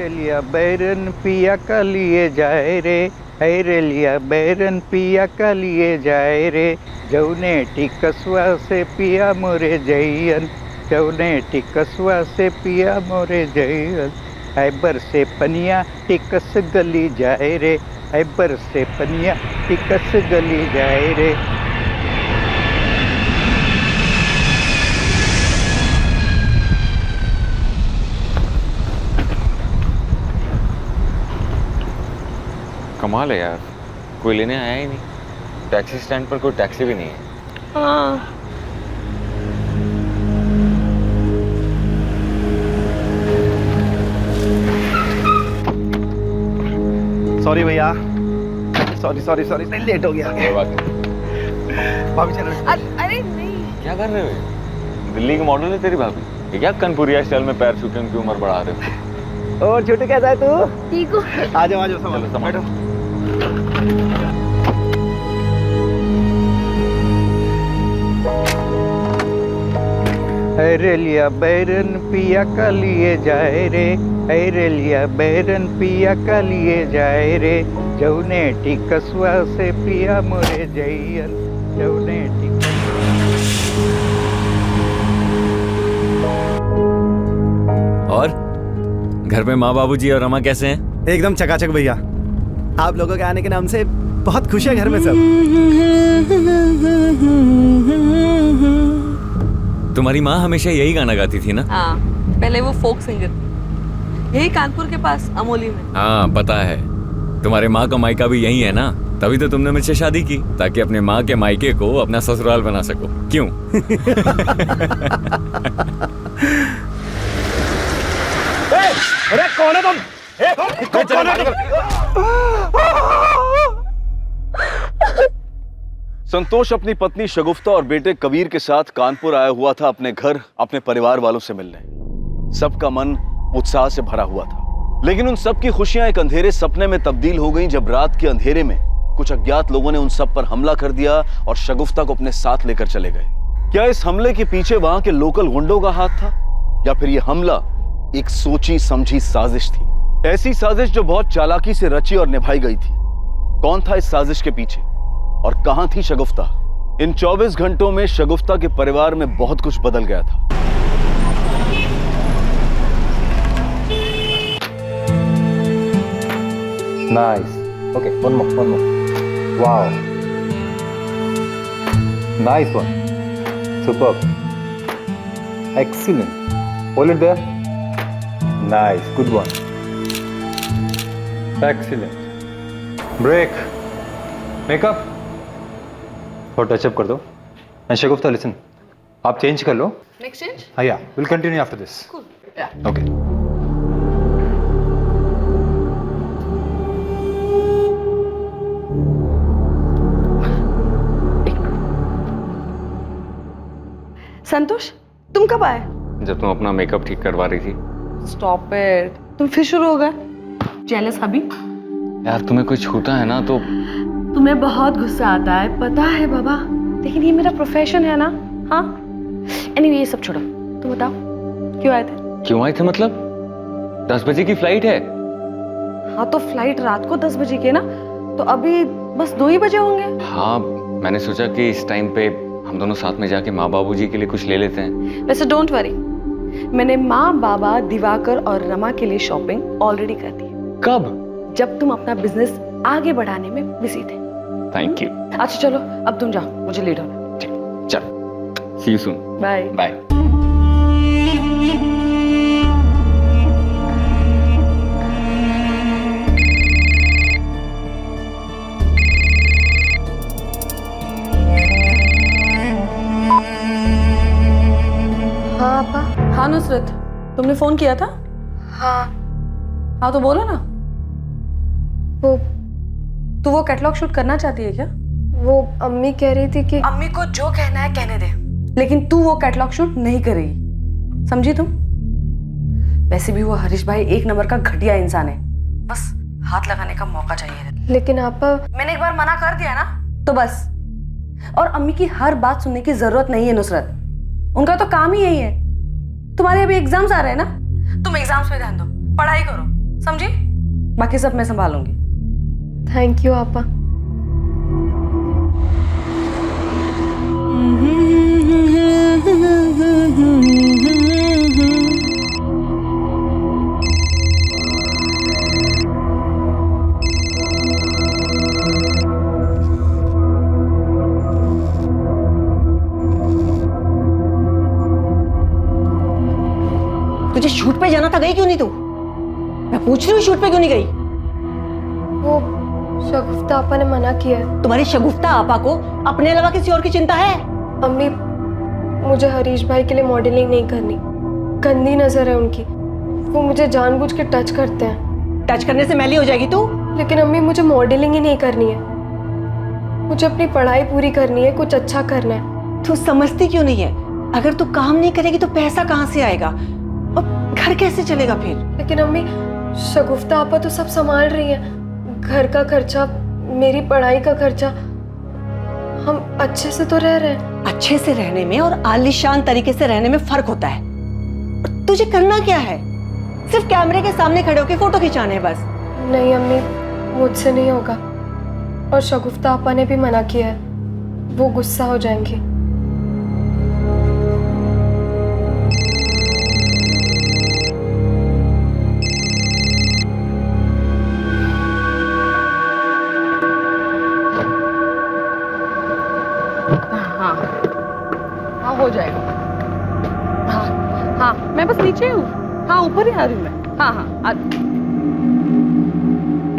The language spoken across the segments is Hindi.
रे लिया बैरन पिया का लिए जाए रे, है रे लिया बैरन पिया का लिए जाए रे, जौने टिकसवा से पिया मोरे जैयन, जौने टिकसवा से पिया मोरे जैयन, ऐबर से पनिया टिकस गली जाए रे, ऐबर से पनिया टिकस गली जाए रे। कमाल है यार, कोई लेने आया ही नहीं। टैक्सी स्टैंड पर कोई टैक्सी भी नहीं है। हाँ। सॉरी भैया, सॉरी सॉरी सॉरी, लेट हो गया। भाभी चलो। अरे नहीं, क्या कर रहे हो? दिल्ली की मॉडल है तेरी भाभी, ये क्या कनपुरिया स्टाइल में पैर छूके उनकी उम्र बढ़ा रहे हो? और छोटू कैसा है तू? ठीक हो? आ जाओ चलो संभालो। अरे लिया बैरन पिया का लिए जाए रे, अरे लिया बैरन पिया का लिए जाए रे, जौने टिकसवा से पिया मोरे जैयन, जौने और घर में माँ बाबूजी और रमा कैसे हैं? एकदम चकाचक भैया, आप लोगों के आने के नाम से बहुत खुश है घर में सब। तुम्हारी माँ हमेशा यही गाना गाती थी ना? हाँ, पहले वो फोक सिंगर, यही कानपुर के पास अमोली में। हाँ पता है, तुम्हारे माँ का मायका भी यही है ना, तभी तो तुमने मुझसे शादी की, ताकि अपने माँ के मायके को अपना ससुराल बना सको। क्यों? अरे कौन है तुम? कौन है तुम? संतोष अपनी पत्नी शगुफ्ता और बेटे कबीर के साथ कानपुर आया हुआ था अपने घर, अपने परिवार वालों से मिलने। सबका मन उत्साह से भरा हुआ था, लेकिन उन सब की खुशियां एक अंधेरे सपने में तब्दील हो गईं जब रात के अंधेरे में कुछ अज्ञात लोगों ने उन सब पर हमला कर दिया और शगुफ्ता को अपने साथ लेकर चले गए। क्या इस हमले के पीछे वहां के लोकल गुंडों का हाथ था, या फिर यह हमला एक सोची समझी साजिश थी? ऐसी साजिश जो बहुत चालाकी से रची और निभाई गई थी। कौन था इस साजिश के पीछे और कहां थी शगुफ्ता? इन 24 घंटों में शगुफ्ता के परिवार में बहुत कुछ बदल गया था। Nice. Okay, one more. Wow. Nice one. Superb. Excellent. Hold it there. Nice. Good one. Excellent. Break. Makeup. थोड़ा टचअप कर दो. And Shagufta, listen. आप चेंज कर लो. Next change? हाँ, yeah. We'll continue after this. Cool. Yeah. Okay. संतोष, तुम कब आए? जब तुम अपना मेकअप ठीक करवा रही थी। Stop it. तुम फिर शुरू हो गए? Jealous हबी? यार तुम्हें कोई छूता है ना तो तुम्हें बहुत गुस्सा आता है, पता है बाबा, लेकिन ये मेरा प्रोफेशन है ना। हाँ, एनीवे ये सब छोड़ो, तुम बताओ क्यों आए थे? क्यों आए थे मतलब? 10 बजे की फ्लाइट है। हाँ तो फ्लाइट रात को 10 बजे की है ना, तो अभी बस 2 ही बजे होंगे। हाँ, मैंने सोचा कि इस टाइम पे हम दोनों साथ में जाके माँ बाबूजी के लिए कुछ ले लेते हैं। वैसे डोंट वरी, मैंने माँ बाबा दिवाकर और रमा के लिए शॉपिंग ऑलरेडी कर दी। कब? जब तुम अपना बिजनेस आगे बढ़ाने में बिजी थे। Thank you. अच्छा चलो, अब तुम जाओ, मुझे लेट होना। चल, see you soon. Bye bye. हाँ पापा। हाँ नुसरत, तुमने फोन किया था? हाँ। हाँ तो बोलो ना। तू वो कैटलॉग शूट करना चाहती है क्या? वो अम्मी कह रही थी कि अम्मी को जो कहना है कहने दे, लेकिन तू वो कैटलॉग शूट नहीं करेगी, समझी तुम? वैसे भी वो हरीश भाई एक नंबर का घटिया इंसान है, बस हाथ लगाने का मौका चाहिए। लेकिन आपा, मैंने एक बार मना कर दिया ना तो बस। और अम्मी की हर बात सुनने की जरूरत नहीं है नुसरत, उनका तो काम ही यही है। तुम्हारे अभी एग्जाम्स आ रहे हैं ना, तुम एग्जाम्स पे ध्यान दो, पढ़ाई करो, समझी? बाकी सब मैं संभालूंगी। थैंक यू आपा। तुझे शूट पे जाना था, गई क्यों नहीं तू? मैं पूछ रही हूँ शूट पे क्यों नहीं गई? वो शगुफ्ता आपा ने मना किया है। तुम्हारी शगुफ्ता आपा को अपने अलावा किसी और की चिंता है? अम्मी, मुझे हरीश भाई के लिए मॉडलिंग नहीं करनी। गंदी नजर है उनकी। वो मुझे जानबूझ के टच करते हैं। टच करने से मैली हो जाएगी तू। लेकिन अम्मी, मुझे मॉडलिंग ही नहीं करनी है। मुझे अपनी पढ़ाई पूरी करनी है, कुछ अच्छा करना है। तू समझती क्यों नहीं है? अगर तू काम नहीं करेगी तो पैसा कहाँ से आएगा और घर कैसे चलेगा फिर? लेकिन अम्मी, शगुफ्ता आपा तो सब संभाल रही है। घर का खर्चा, मेरी पढ़ाई का खर्चा। हम अच्छे से तो रह रहे हैं। अच्छे से रहने में और आलीशान तरीके से रहने में फर्क होता है। और तुझे करना क्या है? सिर्फ कैमरे के सामने खड़े होकर फोटो खिंचाने बस। नहीं अम्मी, मुझसे नहीं होगा। और शगुफ्ता आपा ने भी मना किया है। वो गुस्सा हो जाएंगी। हाँ हो जाएगा। हाँ हाँ, मैं बस नीचे हूँ। हाँ, ऊपर ही आ रही हूँ मैं। हाँ हाँ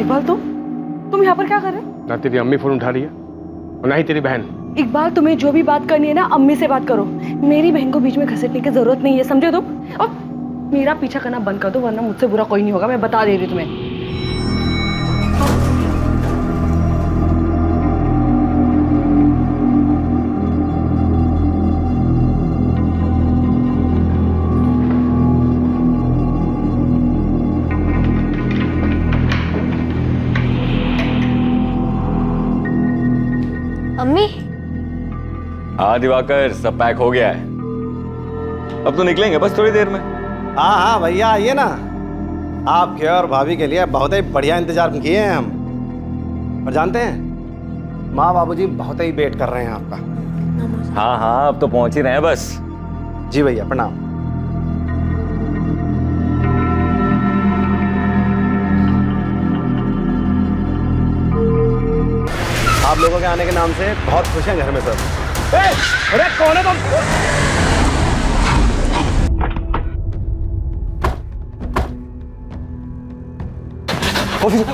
इकबाल, तुम यहाँ पर क्या कर रहे हो? ना तेरी अम्मी फोन उठा रही है और ना ही तेरी बहन। इकबाल, तुम्हें जो भी बात करनी है ना, अम्मी से बात करो। मेरी बहन को बीच में घसीटने की जरूरत नहीं है, समझे तुम? और मेरा पीछा करना बंद कर दो, वरना मुझसे बुरा कोई नहीं होगा, मैं बता दे रही तुम्हें। अम्मी, हाँ दिवाकर, सब पैक हो गया है। अब तो निकलेंगे बस थोड़ी देर में। हाँ हाँ भैया, आइए ना। आपके और भाभी के लिए बहुत ही बढ़िया इंतजार किए हैं हम। और जानते हैं, माँ बाबूजी बहुत ही वेट कर रहे हैं आपका। हाँ हाँ, अब तो पहुंच ही रहे हैं बस। जी भैया, प्रणाम। आप लोगों के आने के नाम से बहुत खुश हैं घर में सब। अरे कौन है तुम?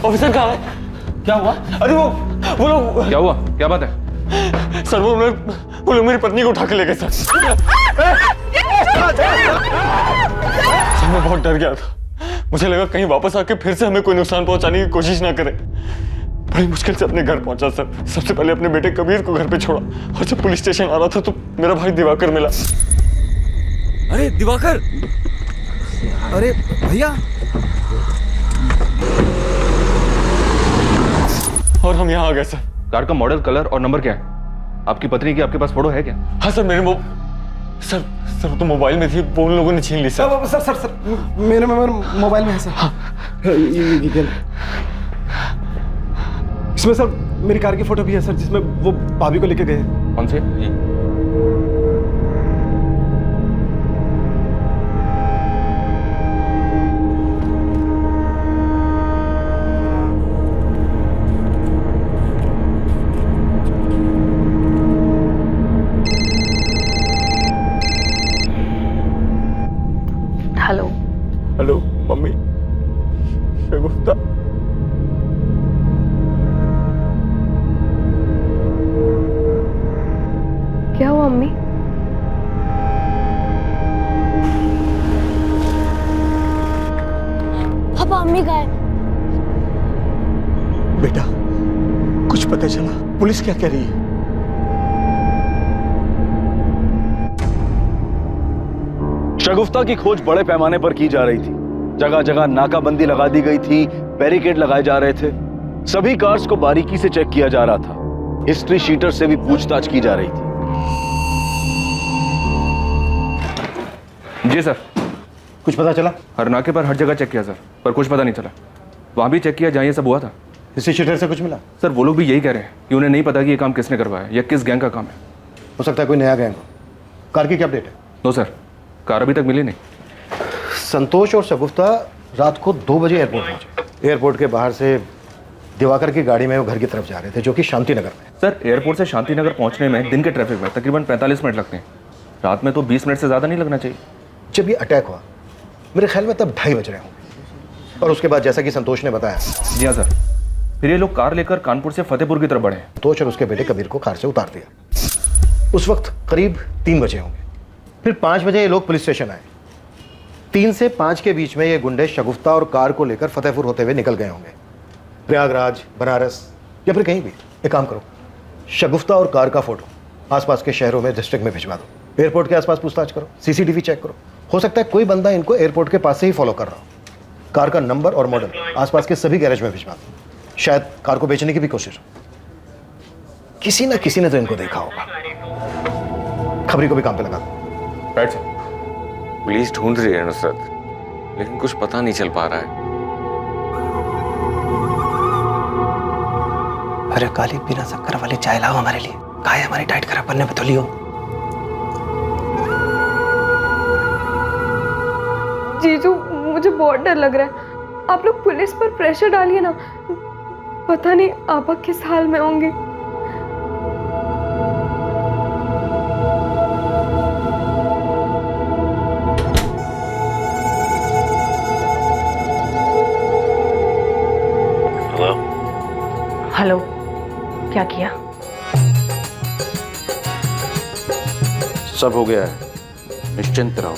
ऑफिसर कहाँ है? क्या हुआ? अरे वो लोग। क्या हुआ? क्या बात है? सर वो लोग मेरी पत्नी को उठा के ले गए सर। सर मैं बहुत डर गया था। मुझे लगा कहीं वापस आके फिर से हमें कोई नुकसान पहुंचाने की कोशिश ना करे। बड़ी मुश्किल से अपने घर पहुंचा सर। सबसे पहले अपने बेटे कबीर को घर पे छोड़ा और जब पुलिस स्टेशन आ रहा था तो मेरा भाई दिवाकर मिला। अरे दिवाकर! अरे भैया, और हम यहाँ आ गए सर। कार का मॉडल, कलर और नंबर क्या है? आपकी पत्नी की आपके पास फोटो है क्या? हाँ सर, मेरे सर तो मोबाइल में थी, वो उन लोगों ने छीन ली सर। सर मेरे मोबाइल में है सर। हाँ। ये इसमें सर मेरी कार की फोटो भी है सर, जिसमें वो भाभी को लेके गए। कौन से? हेलो। हेलो मम्मी, शगुफ्ता। क्या हुआ अम्मी? पापा, अम्मी गायब। बेटा, कुछ पता चला? पुलिस क्या कह रही है? शगुफ्ता की खोज बड़े पैमाने पर की जा रही थी। जगह जगह नाकाबंदी लगा दी गई थी, बैरिकेड लगाए जा रहे थे। सभी कार्स को बारीकी से चेक किया जा रहा था। हिस्ट्री शीटर से भी पूछताछ की जा रही थी। जी सर। कुछ पता चला? हर नाके पर हर जगह चेक किया सर। पर कुछ पता नहीं चला। वहाँ भी चेक किया जहाँ ये सब हुआ था। किसी शटर से कुछ मिला? सर वो लोग भी यही कह रहे हैं कि उन्हें नहीं पता कि ये काम किसने करवाया या किस गैंग का काम है। हो सकता है कोई नया गैंग हो। कार की क्या अपडेट है? नो सर, कार अभी तक मिली नहीं। संतोष और शगुफ्ता रात को 2 बजे एयरपोर्ट पहुंचे। एयरपोर्ट के बाहर से दिवाकर की गाड़ी में वो घर की तरफ जा रहे थे, जो कि शांति नगर में। सर एयरपोर्ट से शांति नगर पहुँचने में दिन के ट्रैफिक में तकरीबन 45 मिनट लगते हैं। रात में तो 20 मिनट से ज़्यादा नहीं लगना चाहिए। जब ये अटैक हुआ मेरे ख्याल में तब 2:30 बज रहे होंगे। और उसके बाद जैसा कि संतोष ने बताया, जी हाँ सर, फिर ये लोग कार लेकर कानपुर से फतेहपुर की तरफ बढ़े। संतोष और उसके बेटे कबीर को कार से उतार दिया। उस वक्त करीब 3 बजे होंगे। फिर 5 बजे ये लोग पुलिस स्टेशन आए। 3 से 5 के बीच में ये गुंडे शगुफ्ता और कार को लेकर फतेहपुर होते हुए निकल गए होंगे, प्रयागराज, बनारस या फिर कहीं भी। एक काम करो, शगुफ्ता और कार का फोटो आसपास के शहरों में डिस्ट्रिक्ट में भिजवा दो। एयरपोर्ट के आसपास पूछताछ करो, सीसीटीवी चेक करो। हो सकता है कोई बंदा इनको एयरपोर्ट के पास से ही फॉलो कर रहा हो। कार का नंबर और मॉडल आसपास के सभी गैरेज में भिजवा दो। शायद कार को बेचने की भी कोशिश हो। किसी ना किसी ने तो इनको देखा होगा। खबरी को भी काम पे लगा दो। बैठ जा। पुलिस ढूंढ रही है नुसरत, लेकिन कुछ पता नहीं चल पा रहा है। अरे काली, बिना शक्कर वाली चाय लाओ हमारे लिए। कहा है हमारी डाइट खराब करने में तो लियो। जीजू मुझे बहुत डर लग रहा है। आप लोग पुलिस पर प्रेशर डालिए ना। पता नहीं आपा किस हाल में होंगे। हेलो, क्या किया? सब हो गया है, निश्चिंत रहो।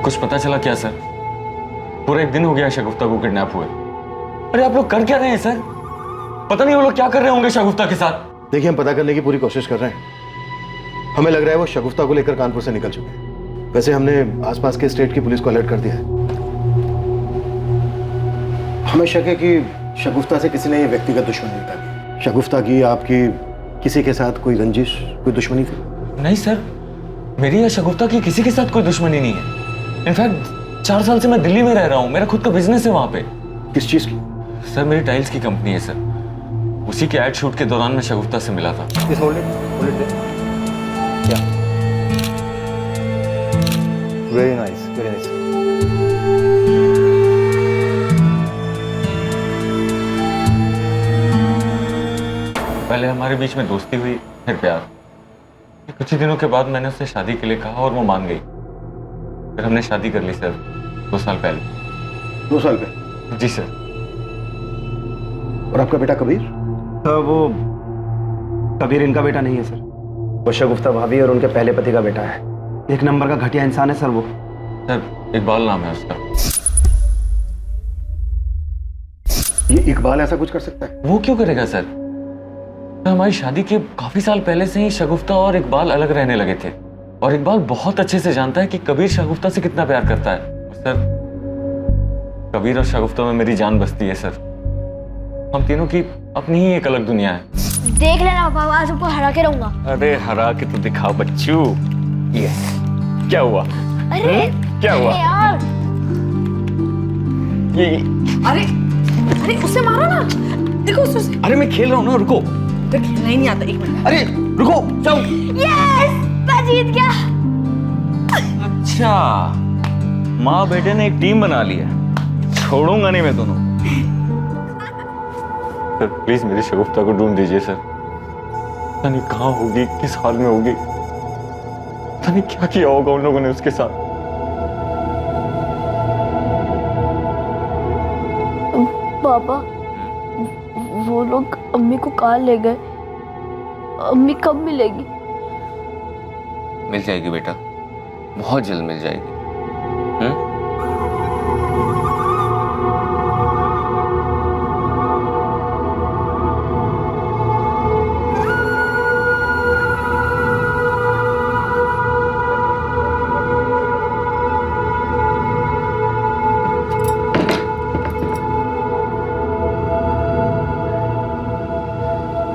कुछ पता चला क्या सर? पूरा 1 दिन हो गया शगुफ्ता को किडनैप हुए। अरे आप लोग कर क्या रहे हैं सर? पता नहीं वो लोग क्या कर रहे होंगे शगुफ्ता के साथ। देखिए, हम पता करने की पूरी कोशिश कर रहे हैं। हमें लग रहा है वो शगुफ्ता को लेकर कानपुर से निकल चुके हैं। वैसे हमने आसपास के स्टेट की पुलिस को अलर्ट कर दिया है। हमें शक है कि शगुफ्ता से किसी ने ये व्यक्तिगत दुश्मनी निकाली। शगुफ्ता की, आपकी किसी के साथ कोई रंजिश, कोई दुश्मनी थी? नहीं सर, मेरी या शगुफ्ता की किसी के साथ कोई दुश्मनी नहीं है। इनफैक्ट 4 साल से मैं दिल्ली में रह रहा हूँ। मेरा खुद का बिजनेस है वहाँ पे। किस चीज की? सर मेरी टाइल्स की कंपनी है सर। उसी के एड शूट के दौरान मैं शगुफ्ता से मिला था। Very nice, very nice. पहले हमारे बीच में दोस्ती हुई, फिर प्यार। कुछ ही दिनों के बाद मैंने उससे शादी के लिए कहा और वो मान गई। फिर हमने शादी कर ली सर 2 साल पहले। 2 साल पहले? जी सर। और आपका बेटा कबीर? वो कबीर इनका बेटा नहीं है सर। वो शगुफ्ता भाभी और उनके पहले पति का बेटा है। 1 नंबर का घटिया इंसान है सर वो। सर इकबाल नाम है उसका। ये इकबाल ऐसा कुछ कर सकता है? वो क्यों करेगा सर? तो हमारी शादी के काफी साल पहले से ही शगुफ्ता और इकबाल अलग रहने लगे थे। और इकबाल बहुत अच्छे से जानता है कि कबीर शगुफ्ता से कितना प्यार करता है। सर कबीर और शगुफ्ता में मेरी जान बसती है सर। हम तीनों की अपनी ही एक अलग दुनिया है। देख लेना बाबा, आज आपको हरा के रहूंगा। अरे हरा के तो दिखा बच्चू। ये क्या हुआ? अरे क्या हुआ? अरे यार, ये अरे अरे उसे मारो ना। देखो उसे। अरे मैं खेल रहा हूँ ना, रुको। तो खेलना ही नहीं आता। 1 मिनट। अरे रुको, जाओ। यस, मैं जीत गया। अच्छा, माँ बेटे ने एक टीम बना ली है। छोड़ूंगा नहीं मैं दोनों। सर प्लीज मेरी शगुफ्ता को ढूंढ दीजिए सर। पता नहीं कहाँ होगी, किस हाल में होगी। पता नहीं क्या किया होगा उन लोगों ने उसके साथ। पापा, वो लोग अम्मी को कहाँ ले गए? अम्मी कब मिलेगी? मिल जाएगी बेटा, बहुत जल्द मिल जाएगी।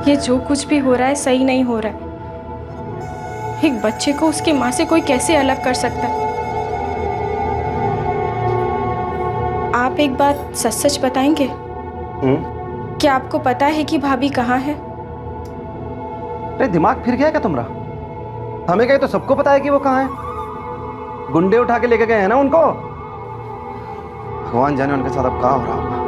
ये जो कुछ भी हो रहा है सही नहीं हो रहा है। एक बच्चे को उसकी माँ से कोई कैसे अलग कर सकता है? आप एक बात सच सच बताएंगे? क्या आपको पता है कि भाभी कहाँ है? अरे दिमाग फिर गया क्या तुम्हारा? हमें कहे तो सबको पता है कि वो कहाँ है। गुंडे उठा के लेके गए हैं ना उनको। भगवान जाने उनके साथ अब क्या हो रहा होगा।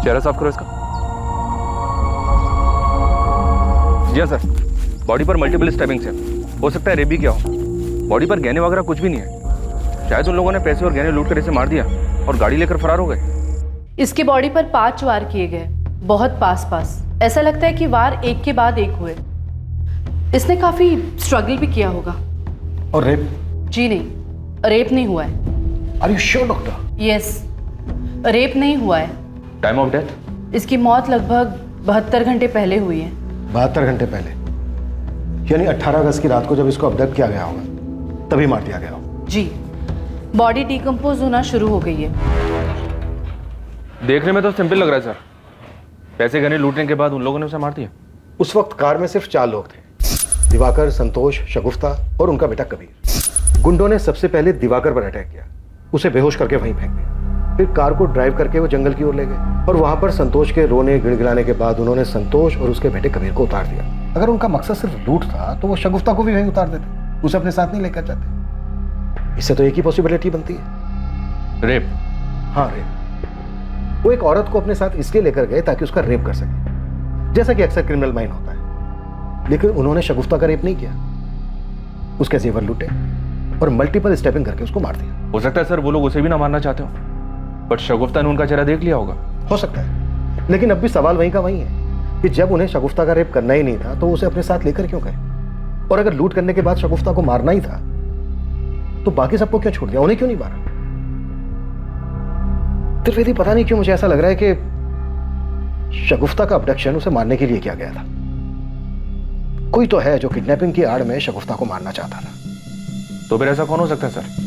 चेहरा साफ करो इसका। जी हाँ सर, बॉडी पर मल्टीपल स्टैबिंग्स है। हो सकता है रेप भी क्या हो। बॉडी पर गहने वगैरह कुछ भी नहीं है। शायद उन लोगों ने पैसे और गहने लूट कर इसे मार दिया और गाड़ी लेकर फरार हो गए। इसकी बॉडी पर 5 वार किए गए, बहुत पास पास। ऐसा लगता है कि वार एक के बाद एक हुए। इसने काफी स्ट्रगल भी किया होगा। और रेप? जी नहीं, रेप नहीं हुआ है। Are you sure doctor? Yes, rape नहीं हुआ है। Time of death? इसकी मौत लगभग 72 घंटे पहले हुई है। 72 घंटे पहले? यानी 18 अगस्त की रात को जब इसको अबडक्ट किया गया होगा तभी मार दिया गया हो। जी, बॉडी डिकम्पोज होना शुरू हो गई है। देखने में तो सिंपल लग रहा है सर। पैसे गहने लूटने के बाद उन लोगों ने उसे मार दिया। उस वक्त कार में सिर्फ 4 लोग थे, दिवाकर, संतोष, शगुफ्ता और उनका बेटा कबीर। गुंडों ने सबसे पहले दिवाकर पर अटैक किया, उसे बेहोश करके वहीं फेंक दिया। फिर कार को ड्राइव करके वो जंगल की ओर ले गए और वहां पर संतोष के रोने गिड़गिड़ाने के बाद उन्होंने संतोष और उसके बेटे कबीर को उतार दिया। अगर उनका मकसद सिर्फ लूट था तो वो शगुफ्ता को भी वहीं उतार देते, उसे अपने साथ नहीं लेकर जाते। इससे तो एक ही पॉसिबिलिटी बनती है, रेप। हाँ, रेप। वो एक औरत को अपने साथ इसलिए लेकर गए ताकि उसका रेप कर सके, जैसा कि अक्सर क्रिमिनल माइंड होता है। लेकिन उन्होंने शगुफ्ता का रेप नहीं किया, उसके जेवर लूटे और मल्टीपल स्टेपिंग करके उसको मार दिया। हो सकता है सर वो लोग उसे भी ना मारना चाहते हो, बट शगुफ्ता ने उनका चेहरा देख लिया होगा। हो सकता है, लेकिन अब भी सवाल वहीं का वहीं है कि जब उन्हें शगुफ्ता का रेप करना ही नहीं था तो उसे अपने साथ लेकर क्यों गए? और अगर लूट करने के बाद शगुफ्ता को मारना ही था तो बाकी सबको क्यों छोड़ दिया, उन्हें क्यों नहीं मारा? त्रिवेदी, पता नहीं क्यों मुझे ऐसा लग रहा है कि शगुफ्ता का अबडक्शन उसे मारने के लिए किया गया था। कोई तो है जो किडनैपिंग की आड़ में शगुफ्ता को मारना चाहता था। तो फिर ऐसा कौन हो सकता है सर?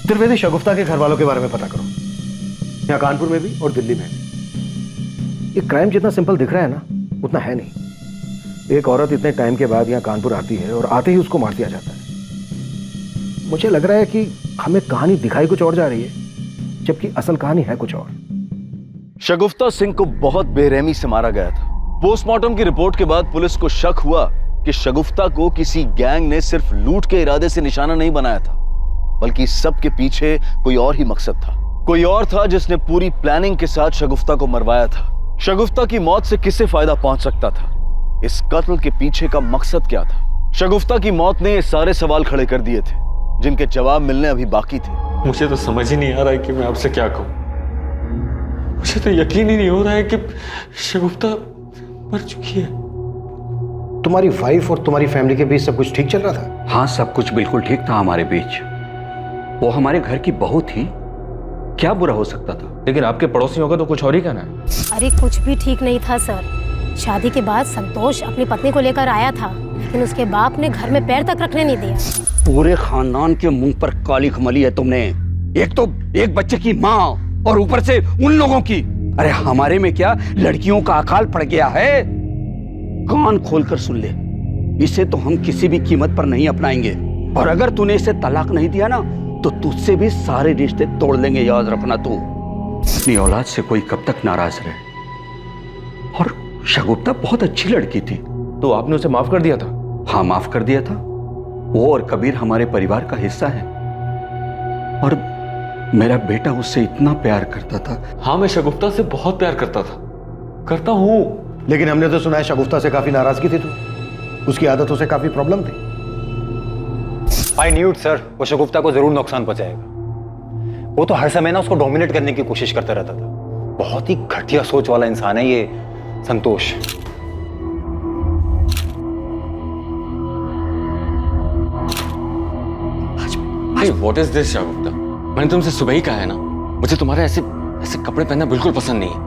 त्रिवेदी, शगुफ्ता के घर वालों के बारे में पता करो, यहाँ कानपुर में भी और दिल्ली में भी। ये क्राइम जितना सिंपल दिख रहा है ना, उतना है नहीं। एक औरत इतने टाइम के बाद यहाँ कानपुर आती है और आते ही उसको मार दिया जाता है। मुझे लग रहा है कि हमें कहानी दिखाई कुछ और जा रही है, जबकि असल कहानी है कुछ और। शगुफ्ता सिंह को बहुत बेरहमी से मारा गया था। पोस्टमार्टम की रिपोर्ट के बाद पुलिस को शक हुआ कि शगुफ्ता को किसी गैंग ने सिर्फ लूट के इरादे से निशाना नहीं बनाया था, बल्कि सबके पीछे कोई और ही मकसद था। कोई और था जिसने पूरी प्लानिंग के साथ शगुफ्ता को मरवाया था। शगुफ्ता की मौत से किसे फायदा पहुंच सकता था? इस कत्ल के पीछे का मकसद क्या था? शगुफ्ता की मौत ने ये सारे सवाल खड़े कर दिए थे जिनके जवाब मिलने अभी बाकी थे। मुझे तो समझ ही नहीं आ रहा है कि मैं आपसे क्या कहूं। मुझे तो यकीन ही नहीं हो रहा है कि शगुफ्ता मर चुकी है। तुम्हारी वाइफ और तुम्हारी फैमिली के बीच सब कुछ ठीक चल रहा था? हाँ, सब कुछ बिल्कुल ठीक था हमारे बीच। वो हमारे घर की बहू थी, क्या बुरा हो सकता था? लेकिन आपके पड़ोसियों का तो कुछ और ही कहना है। अरे कुछ भी ठीक नहीं था सर। शादी के बाद संतोष अपनी पत्नी को लेकर आया था, लेकिन उसके बाप ने घर में पैर तक रखने नहीं दिया। पूरे खानदान के मुंह पर काली खमली है तुमने। एक तो एक बच्चे की माँ और ऊपर से उन लोगों की। अरे हमारे में क्या लड़कियों का अकाल पड़ गया है? कान खोलकर सुन ले, इसे तो हम किसी भी कीमत पर नहीं अपनाएंगे। और अगर तूने इसे तलाक नहीं दिया ना तो तुझसे भी सारे रिश्ते तोड़ लेंगे, याद रखना। तू अपनी औलाद से कोई कब तक नाराज रहे। और शगुफ्ता बहुत अच्छी लड़की थी। तो आपने उसे माफ कर दिया था? हाँ, माफ कर दिया था। वो और कबीर हमारे परिवार का हिस्सा है और मेरा बेटा उससे इतना प्यार करता था। हाँ, मैं शगुफ्ता से बहुत प्यार करता था, करता हूँ। लेकिन हमने तो सुना है शगुफ्ता से काफी नाराजगी थी, तो उसकी आदतों से काफी प्रॉब्लम थी। आई न्यू इट सर, वो शगुफ्ता को जरूर नुकसान पहुंचाएगा। वो तो हर समय ना उसको डोमिनेट करने की कोशिश करता रहता था। बहुत ही घटिया सोच वाला इंसान है ये संतोष। व्हाट इज दिस शगुफ्ता? मैंने तुमसे सुबह ही कहा है ना, मुझे तुम्हारे ऐसे ऐसे कपड़े पहनना बिल्कुल पसंद नहीं है।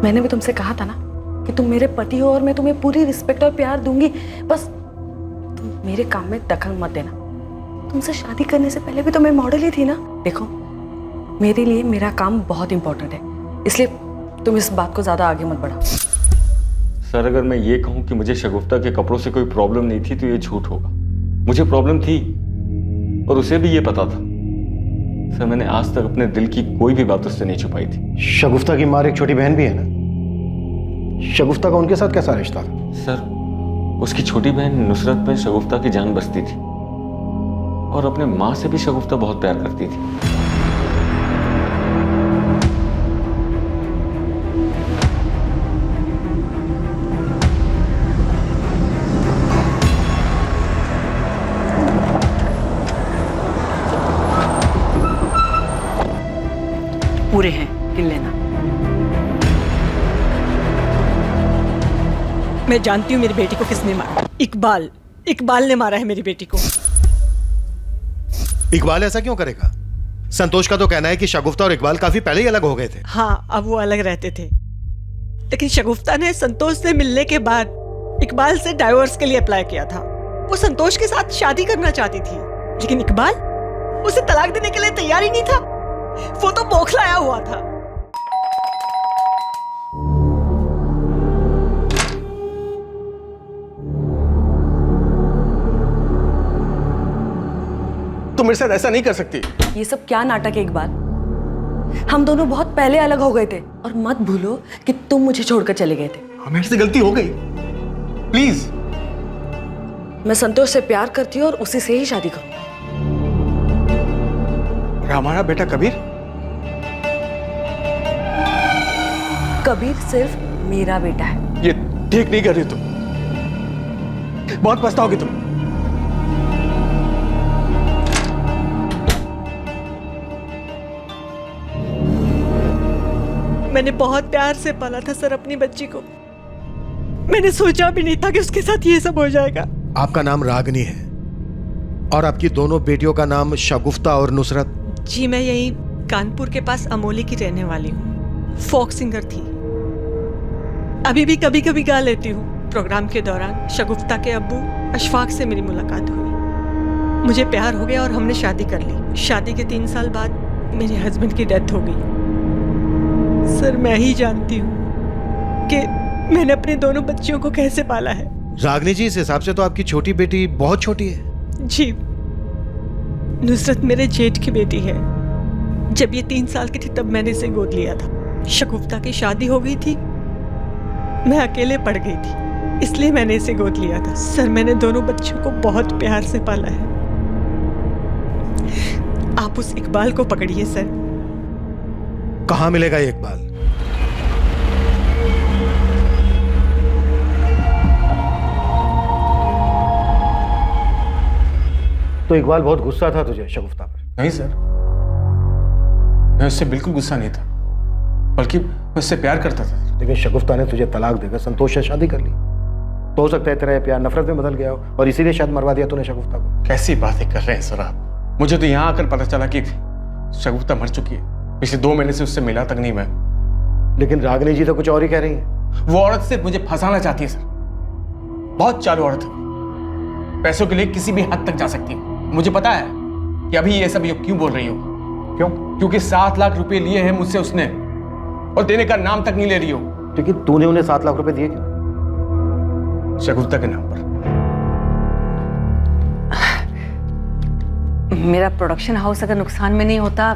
मैंने भी तुमसे कहा था ना कि तुम मेरे पति हो और मैं तुम्हें पूरी रिस्पेक्ट और प्यार दूंगी, बस तुम मेरे काम में दखल मत देना। तुमसे शादी करने से पहले भी तो मैं मॉडल ही थी ना। देखो, मेरे लिए मेरा काम बहुत इंपॉर्टेंट है, इसलिए तुम इस बात को ज्यादा आगे मत बढ़ाओ। सर, अगर मैं ये कहूं कि मुझे शगुफ्ता के कपड़ों से कोई प्रॉब्लम नहीं थी तो ये झूठ होगा। मुझे प्रॉब्लम थी और उसे भी ये पता था। सर, मैंने आज तक अपने दिल की कोई भी बात उससे नहीं छुपाई थी। शगुफ्ता की माँ एक छोटी बहन भी है ना, शगुफ्ता का उनके साथ कैसा रिश्ता था? सर, उसकी छोटी बहन नुसरत में शगुफ्ता की जान बसती थी और अपने माँ से भी शगुफ्ता बहुत प्यार करती थी। पूरे हैं, गिन लेना। मैं जानती हूँ मेरी बेटी को किसने मारा। इकबाल, इकबाल ने मारा है मेरी बेटी को। इकबाल ऐसा क्यों करेगा? संतोष का तो कहना है कि शगुफ्ता और इकबाल काफी पहले ही अलग हो गए थे। हाँ, अब वो अलग रहते थे, लेकिन शगुफ्ता ने संतोष से मिलने के बाद इकबाल से डाइवोर्स के लिए अप्लाई किया था। वो संतोष के साथ शादी करना चाहती थी, लेकिन इकबाल उसे तलाक देने के लिए तैयार ही नहीं था। वो तो बौखलाया हुआ था। तुम मेरे साथ ऐसा नहीं कर सकती। ये सब क्या नाटक है इकबाल? हम दोनों बहुत पहले अलग हो गए थे और मत भूलो कि तुम मुझे छोड़कर चले गए थे। मेरे से गलती हो गई, प्लीज। मैं संतोष से प्यार करती हूँ और उसी से ही शादी करूँ। हमारा बेटा कबीर? कबीर सिर्फ मेरा बेटा है। ये ठीक नहीं कर रही तुम, बहुत पछताओगी तुम। मैंने बहुत प्यार से पाला था सर अपनी बच्ची को। मैंने सोचा भी नहीं था कि उसके साथ ये सब हो जाएगा। आपका नाम रागनी है और आपकी दोनों बेटियों का नाम शगुफ्ता और नुसरत। जी, मैं यही कानपुर के पास अमोली की रहने वाली हूँ। फोक सिंगर थी, अभी भी कभी कभी गा लेती हूँ। प्रोग्राम के दौरान शगुफ्ता के अब्बू अशफाक से मेरी मुलाकात हुई। मुझे प्यार हो गया और हमने शादी कर ली। शादी के 3 साल बाद मेरे हस्बैंड की डेथ हो गई। सर, मैं ही जानती हूँ कि मैंने अपने दोनों बच्चियों को कैसे पाला है। रागनी जी, इस हिसाब से तो आपकी छोटी बेटी बहुत छोटी है। जी, नुसरत मेरे जेठ की बेटी है। जब ये 3 साल की थी तब मैंने इसे गोद लिया था। शगुफ्ता की शादी हो गई थी, मैं अकेले पड़ गई थी, इसलिए मैंने इसे गोद लिया था। सर, मैंने दोनों बच्चों को बहुत प्यार से पाला है। आप उस इकबाल को पकड़िए सर। कहाँ मिलेगा ये इकबाल? तो इकबाल बहुत गुस्सा था तुझे शगुफ्ता पर? नहीं सर, मैं उससे बिल्कुल गुस्सा नहीं था, बल्कि मैं उससे प्यार करता था। लेकिन शगुफ्ता ने तुझे तलाक देकर संतोष से शादी कर ली, तो हो सकता है तेरा ये प्यार नफरत में बदल गया हो और इसीलिए शायद मरवा दिया तूने शगुफ्ता को। कैसी बातें कर रहे हैं सर आप? मुझे तो यहाँ आकर पता चला कि शगुफ्ता मर चुकी है। पिछले 2 महीने से उससे मिला तक नहीं मैं। लेकिन रागनी जी तो कुछ और ही कह रही है। वो औरत सिर्फ मुझे फंसाना चाहती है सर, बहुत चालू औरत है। पैसों के लिए किसी भी हद तक जा सकती है। मुझे पता है कि अभी ये सब क्यों बोल रही हो। क्यों? क्योंकि 7 लाख रुपए लिए हैं मुझसे उसने और देने का नाम तक नहीं ले रही हो। लेकिन तूने उन्हें 7 लाख रुपए दिए क्यों? शगुफ्ता के नाम पर। मेरा प्रोडक्शन हाउस अगर नुकसान में नहीं होता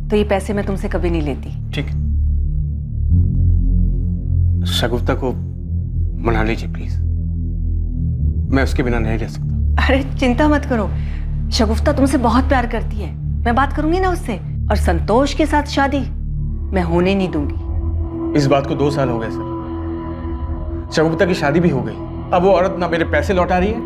तो ये पैसे मैं तुमसे कभी नहीं लेती। ठीक, शगुफ्ता को मना लीजिए प्लीज, मैं उसके बिना नहीं रह सकता। अरे चिंता मत करो, शगुफ्ता तुमसे बहुत प्यार करती है। मैं बात करूंगी ना उससे, और संतोष के साथ शादी मैं होने नहीं दूंगी। इस बात को 2 साल हो गए सर। शगुफ्ता की शादी भी हो गई, अब वो औरत ना मेरे पैसे लौटा रही है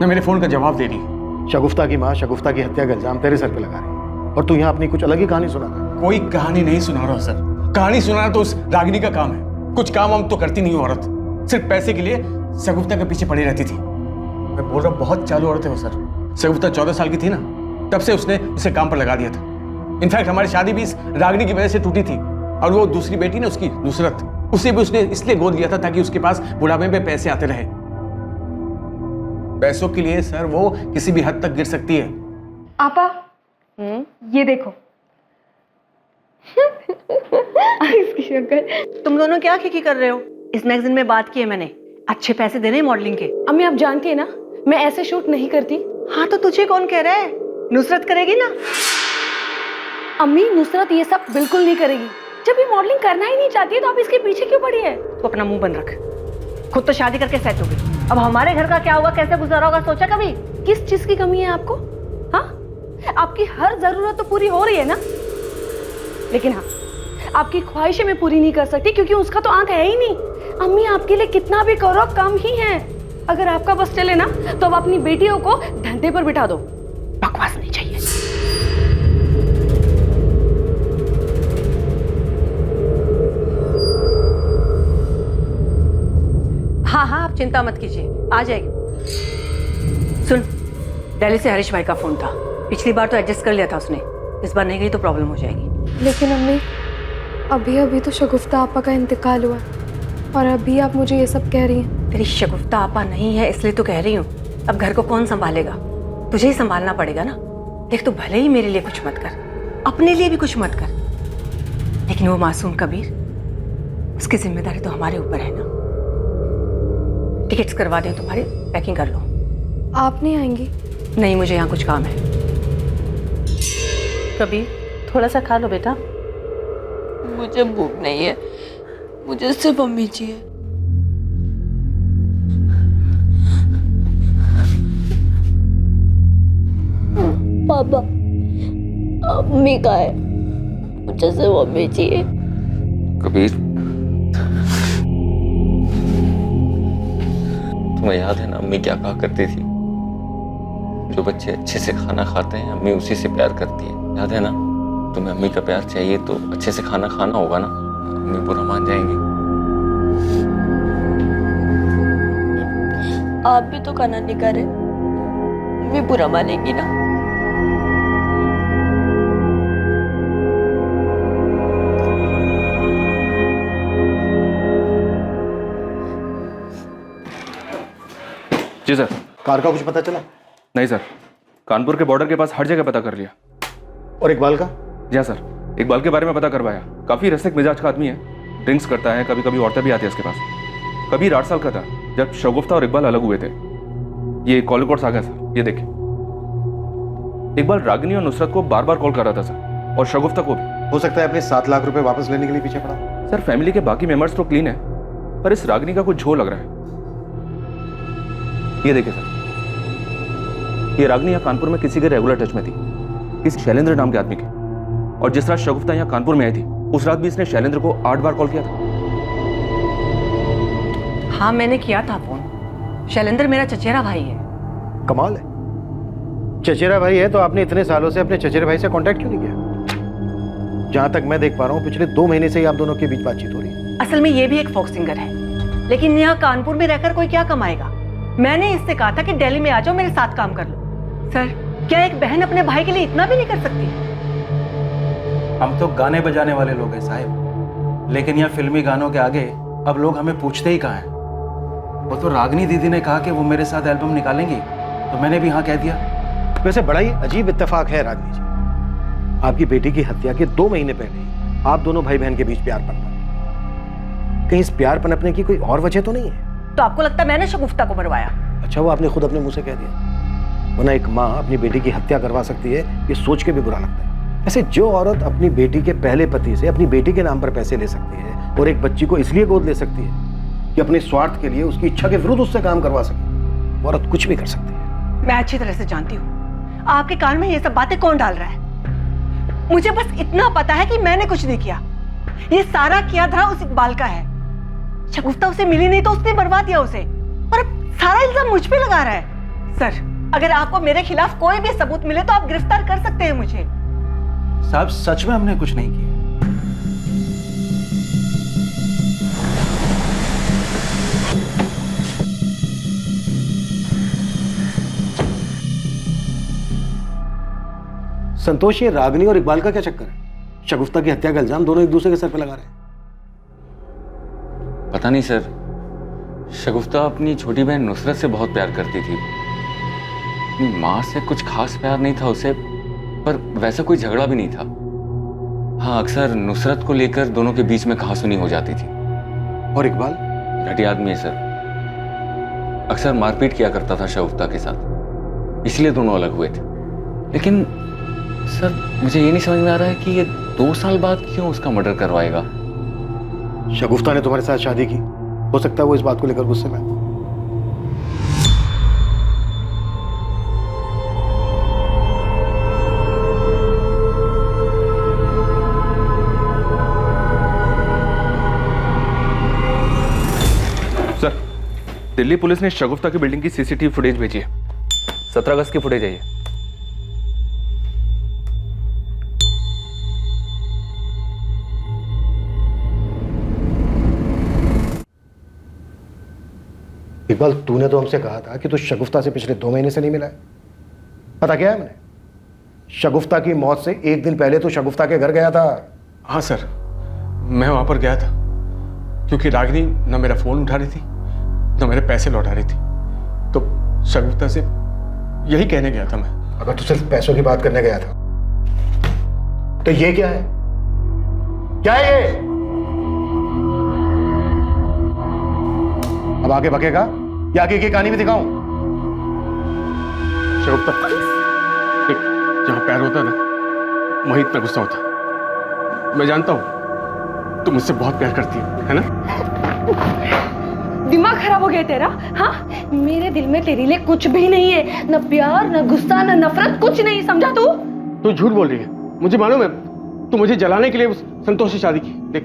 न मेरे फोन का जवाब दे रही। शगुफ्ता की माँ शगुफ्ता की हत्या का इल्जाम तेरे सर पे लगा रही है और तू यहाँ अपनी कुछ अलग ही कहानी सुना रहा है। कोई कहानी नहीं सुना रहा सर, कहानी सुनाना तो उस रागिनी का काम है। कुछ काम हम तो करती नहीं औरत, सिर्फ पैसे के लिए शगुफ्ता के पीछे पड़ी रहती थी। मैं बोल रहा हूँ बहुत चालू औरत है वो सर। शगुफ्ता 14 साल की थी ना, तब से उसने उसे काम पर लगा दिया था। इनफैक्ट हमारी शादी भी इस रागिनी की वजह से टूटी थी। और वो दूसरी बेटी ना उसकी, नुसरत, उसे भी उसने इसलिए गोद लिया था ताकि उसके पास बुढ़ापे में पैसे आते रहे। पैसों के लिए सर वो किसी भी हद तक गिर सकती है। आपा ये देखो इसकी शक्ल। तुम दोनों क्या खिकी कर रहे हो? इस मैगजीन में बात की है मैंने, अच्छे पैसे देने मॉडलिंग के। अम्मी आप जानती है ना मैं ऐसे शूट नहीं करती। हाँ तो तुझे कौन कह रहा है? नुसरत करेगी ना। अम्मी नुसरत ये सब बिल्कुल नहीं करेगी। जब ये मॉडलिंग करना ही नहीं चाहती है तो आप इसके पीछे क्यों पड़ी है? तो अपना मुंह बंद रख, खुद तो शादी करके सेट हो गई, अब हमारे घर का क्या होगा, कैसे गुजारा होगा, सोचा कभी? किस चीज की कमी है आपको? हाँ, आपकी हर जरूरत तो पूरी हो रही है ना, लेकिन हाँ आपकी ख्वाहिशें मैं पूरी नहीं कर सकती क्योंकि उसका तो आंख है ही नहीं। अम्मी आपके लिए कितना भी करो कम ही है। अगर आपका बस चले ना तो अब अपनी बेटियों को धंधे पर बिठा दो, बकवास नहीं चाहिए। हाँ हाँ आप चिंता मत कीजिए, आ जाएगी। सुन, दिल्ली से हरीश भाई का फोन था, पिछली बार तो एडजस्ट कर लिया था उसने, इस बार नहीं गई तो प्रॉब्लम हो जाएगी। लेकिन अम्मी अभी अभी तो शगुफ्ता आपा का इंतकाल हुआ और अभी आप मुझे ये सब कह रही हैं। तेरी शगुफ्ता आपा नहीं है इसलिए तो कह रही हूँ। अब घर को कौन संभालेगा? तुझे ही संभालना पड़ेगा ना। देख तू भले ही मेरे लिए कुछ मत कर, अपने लिए भी कुछ मत कर, लेकिन वो मासूम कबीर, उसकी जिम्मेदारी तो हमारे ऊपर है ना। टिकट्स करवा दें तुम्हारी, पैकिंग कर लो। आप नहीं आएंगी? नहीं, मुझे यहाँ कुछ काम है। कबीर थोड़ा सा खा लो बेटा। मुझे भूख नहीं है, मुझे सिर्फ अम्मी चाहिए। पापा अम्मी का है, मुझे सिर्फ अम्मी चाहिए। कबीर, तुम्हें याद है ना अम्मी क्या कहा करती थी? जो बच्चे अच्छे से खाना खाते हैं अम्मी उसी से प्यार करती है, याद है ना? तुम्हें अम्मी का प्यार चाहिए तो अच्छे से खाना खाना होगा ना, अम्मी बुरा मान जाएंगी। आप भी तो खाना नहीं खा रहे, अम्मी बुरा मानेगी ना। जी सर। कार का कुछ पता चला? नहीं सर, कानपुर के बॉर्डर के पास हर जगह पता कर लिया। और इकबाल का? जी हाँ सर, इकबाल के बारे में पता करवाया। काफी रसिक मिजाज का आदमी है, ड्रिंक्स करता है, कभी कभी औरतें भी आती है उसके पास। कबीर 8 साल का था जब शगुफ्ता और इकबाल अलग हुए थे। ये कॉल रिकॉर्ड्स आ गया सर, ये देखिए। इकबाल रागिनी और नुसरत को बार बार कॉल कर रहा था सर, और शगुफ्ता को भी। हो सकता है अपने 7 लाख रुपए वापस लेने के लिए पीछे पड़ा। सर फैमिली के बाकी मेंबर्स तो क्लीन है, पर इस रागिनी का कुछ झोल लग रहा है। ये देखिए सर, ये रागिनी यहाँ कानपुर में किसी के रेगुलर टच में थी, किसी शैलेंद्र नाम के आदमी के। और जिस रात शगुफ्ता यहाँ कानपुर में आई थी उस रात भी इसने शैलेंद्र को 8 बार कॉल किया था। हाँ मैंने किया था फोन। शैलेंद्र मेरा चचेरा भाई है। कमाल है, चचेरा भाई है तो आपने इतने सालों से अपने चचेरे भाई से कांटेक्ट क्यों नहीं किया? जहां तक मैं देख पा रहा हूँ पिछले 2 महीने से ही आप दोनों के बीच बातचीत हो रही है। असल में ये भी एक फोक सिंगर है, लेकिन यहाँ कानपुर में रहकर कोई क्या कमाएगा। मैंने इससे कहा था कि दिल्ली में आ जाओ, मेरे साथ काम कर लो। सर क्या एक बहन अपने भाई के लिए इतना भी नहीं कर सकती? हम तो गाने बजाने वाले लोग हैं साहिब, लेकिन यहाँ फिल्मी गानों के आगे अब लोग हमें पूछते ही कहाँ हैं। वो तो रागिनी दीदी ने कहा कि वो मेरे साथ एल्बम निकालेंगी, तो मैंने भी हाँ कह दिया। वैसे बड़ा ही अजीब इत्तेफाक है रागिनी जी, आपकी बेटी की हत्या के 2 महीने पहले आप दोनों भाई बहन के बीच प्यार पनपा। कहीं इस प्यार पनपने की कोई और वजह तो नहीं है? तो आपको लगता है मैंने शगुफ्ता को मरवाया? अच्छा, वो आपने खुद अपने मुंह से कह दिया। वरना एक माँ अपनी बेटी की हत्या करवा सकती है, ये सोच के भी बुरा लगता है। ऐसे जो औरत अपनी बेटी के पहले पति से अपनी बेटी के नाम पर पैसे ले सकती है और एक बच्ची को इसलिए गोद ले सकती है कि अपने स्वार्थ के लिए उसकी इच्छा के विरुद्ध उससे काम करवा सके, औरत कुछ भी कर सकती है। मैं अच्छी तरह से जानती हूँ आपके कान में ये सब बातें कौन डाल रहा है। मुझे बस इतना पता है कि मैंने कुछ नहीं किया, ये सारा किया था उस इकबाल का है। शगुफ्ता उसे मिली नहीं तो उसने बर्बाद दिया उसे, और अब सारा इल्जाम मुझ पे लगा रहा है। सर, अगर आपको मेरे खिलाफ कोई भी सबूत मिले तो आप गिरफ्तार कर सकते हैं मुझे। साहब सच में हमने कुछ नहीं किया। संतोष, ये रागनी और इकबाल का क्या चक्कर है? शगुफ्ता की हत्या का इल्जाम दोनों एक दूसरे के सर पे लगा रहे हैं। पता नहीं सर, शगुफ्ता अपनी छोटी बहन नुसरत से बहुत प्यार करती थी। अपनी माँ से कुछ खास प्यार नहीं था उसे, पर वैसा कोई झगड़ा भी नहीं था। हाँ, अक्सर नुसरत को लेकर दोनों के बीच में कहासुनी हो जाती थी। और इकबाल? घटिया आदमी है सर, अक्सर मारपीट किया करता था शगुफ्ता के साथ, इसलिए दोनों अलग हुए थे। लेकिन सर, मुझे ये नहीं समझ में आ रहा है कि ये 2 साल बाद क्यों उसका मर्डर करवाएगा। शगुफ्ता ने तुम्हारे साथ शादी की, हो सकता है वो इस बात को लेकर गुस्से में। सर, दिल्ली पुलिस ने शगुफ्ता की बिल्डिंग की सीसीटीवी फुटेज भेजी है। 17 अगस्त की फुटेज है ये। इकबाल, तूने तो हमसे कहा था कि तू शगुफ्ता से पिछले 2 महीने से नहीं मिला है। पता क्या है मैंने? शगुफ्ता की मौत से 1 दिन पहले तो शगुफ्ता के घर गया था। हाँ सर, मैं वहां पर गया था क्योंकि रागिनी न मेरा फोन उठा रही थी न मेरे पैसे लौटा रही थी, तो शगुफ्ता से यही कहने गया था मैं। अगर तू सिर्फ पैसों की बात करने गया था तो ये क्या है? क्या है ये? अब आगे बकेगा या आगे की कहानी भी दिखाऊं? शगुफ्ता, देख, जहां प्यार होता है ना, वहीं इतना गुस्सा होता है। मैं जानता हूं तुम मुझसे बहुत प्यार करती है ना? दिमाग खराब हो गया तेरा? हाँ, मेरे दिल में तेरे लिए कुछ भी नहीं है, न प्यार न गुस्सा न नफरत, कुछ नहीं, समझा तू? तू झूठ बोल रही है, मुझे मालूम है। तू मुझे जलाने के लिए उस संतोष से शादी की। देख,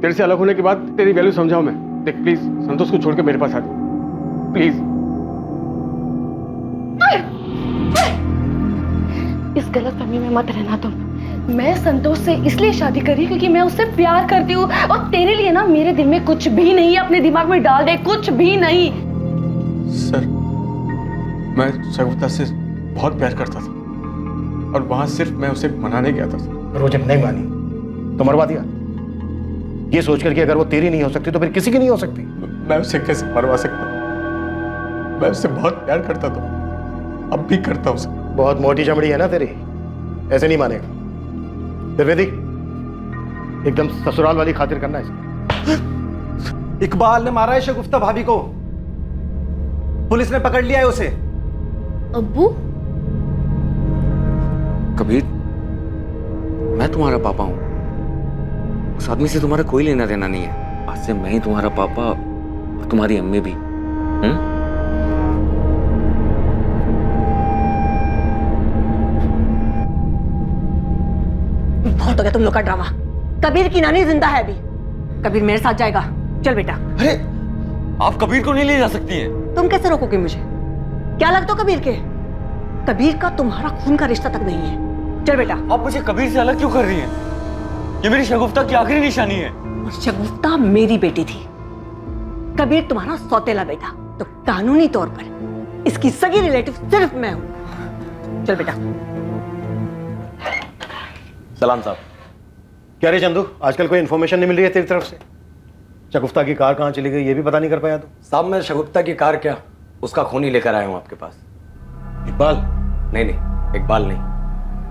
तेरे से अलग होने के बाद तेरी वैल्यू समझाऊं मैं। देख प्लीज, संतोष को छोड़ के मेरे पास आ जा प्लीज। इस गलतफहमी में मत रहना तुम। मैं संतोष से इसलिए शादी करी क्योंकि मैं उससे प्यार करती हूँ, और तेरे लिए ना मेरे दिल में कुछ भी नहीं है। अपने दिमाग में डाल दे, कुछ भी नहीं। सर, मैं शगुफ्ता से बहुत प्यार करता था और वहां सिर्फ मैं उसे मनाने गया था। और वो जब नहीं मानी तो मरवा दिया, ये सोचकर कि अगर वो तेरी नहीं हो सकती तो फिर किसी की नहीं हो सकती। मैं उसे कैसे मरवा सकता? मैं उससे बहुत प्यार करता था, अब भी करता हूं। बहुत मोटी चमड़ी है ना तेरी, ऐसे नहीं मानेगा। द्विवेदी, एकदम ससुराल वाली खातिर करना है। इकबाल ने मारा है शगुफ्ता भाभी को, पुलिस ने पकड़ लिया है उसे। अब्बू? कबीर, मैं तुम्हारा पापा हूं, उस आदमी से तुम्हारा कोई लेना देना नहीं है। आज से मैं ही तुम्हारा पापा और तुम्हारी अम्मी भी। बहुत हो गया तुम लोग का ड्रामा। कबीर की नानी जिंदा है अभी। कबीर मेरे साथ जाएगा। चल बेटा। अरे, आप कबीर को नहीं ले जा सकती हैं। तुम कैसे रोकोगे मुझे? क्या लगता हो कबीर के? कबीर का तुम्हारा खून का रिश्ता तक नहीं है। चल बेटा। आप मुझे कबीर से अलग क्यों कर रही हैं? ये मेरी शगुफ्ता की आखिरी निशानी है। शगुफ्ता मेरी बेटी थी, कबीर तुम्हारा सौतेला बेटा, तो कानूनी तौर पर इसकी सगी रिलेटिव सिर्फ मैं हूं। चल बेटा। सलाम साहब। क्या रे चंदू, आजकल कोई इन्फॉर्मेशन नहीं मिल रही है तेरी तरफ से? शगुफ्ता की कार कहाँ चली गई ये भी पता नहीं कर पाया तू? साहब, मैं शगुफ्ता की कार क्या, उसका खून ही लेकर आया हूं आपके पास। इकबाल? नहीं, इकबाल नहीं,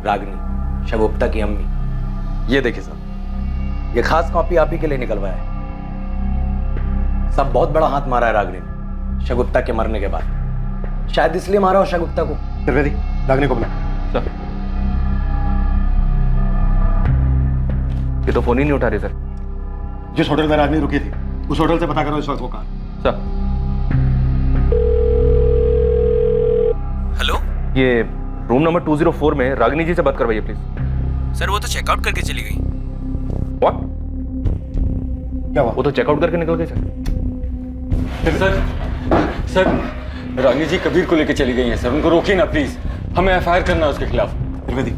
रागनी, शगुफ्ता की अम्मी। ये देखिए साहब, ये खास कॉपी आप ही के लिए निकलवाया है। सब बहुत बड़ा हाथ मारा है रागनी ने शगुफ्ता के मरने के बाद, शायद इसलिए मारा हो शगुफ्ता को। त्रिवेदी, रागनी को बुला। ये तो फोन ही नहीं उठा रही सर। जिस होटल में रागनी रुकी थी उस होटल से पता करो इस वक्त वो कहाँ। सर, हेलो, ये रूम नंबर 204 में रागिनी जी से बात करवाइए प्लीज। सर, वो तो चेकआउट करके चली गई। व्हाट? क्या हुआ? वो तो चेकआउट करके निकल गई सर। सर, रानी जी कबीर को लेके चली गई हैं सर, उनको रोकिए ना प्लीज, हमें एफआईआर करना है उसके खिलाफ। त्रिवेदी,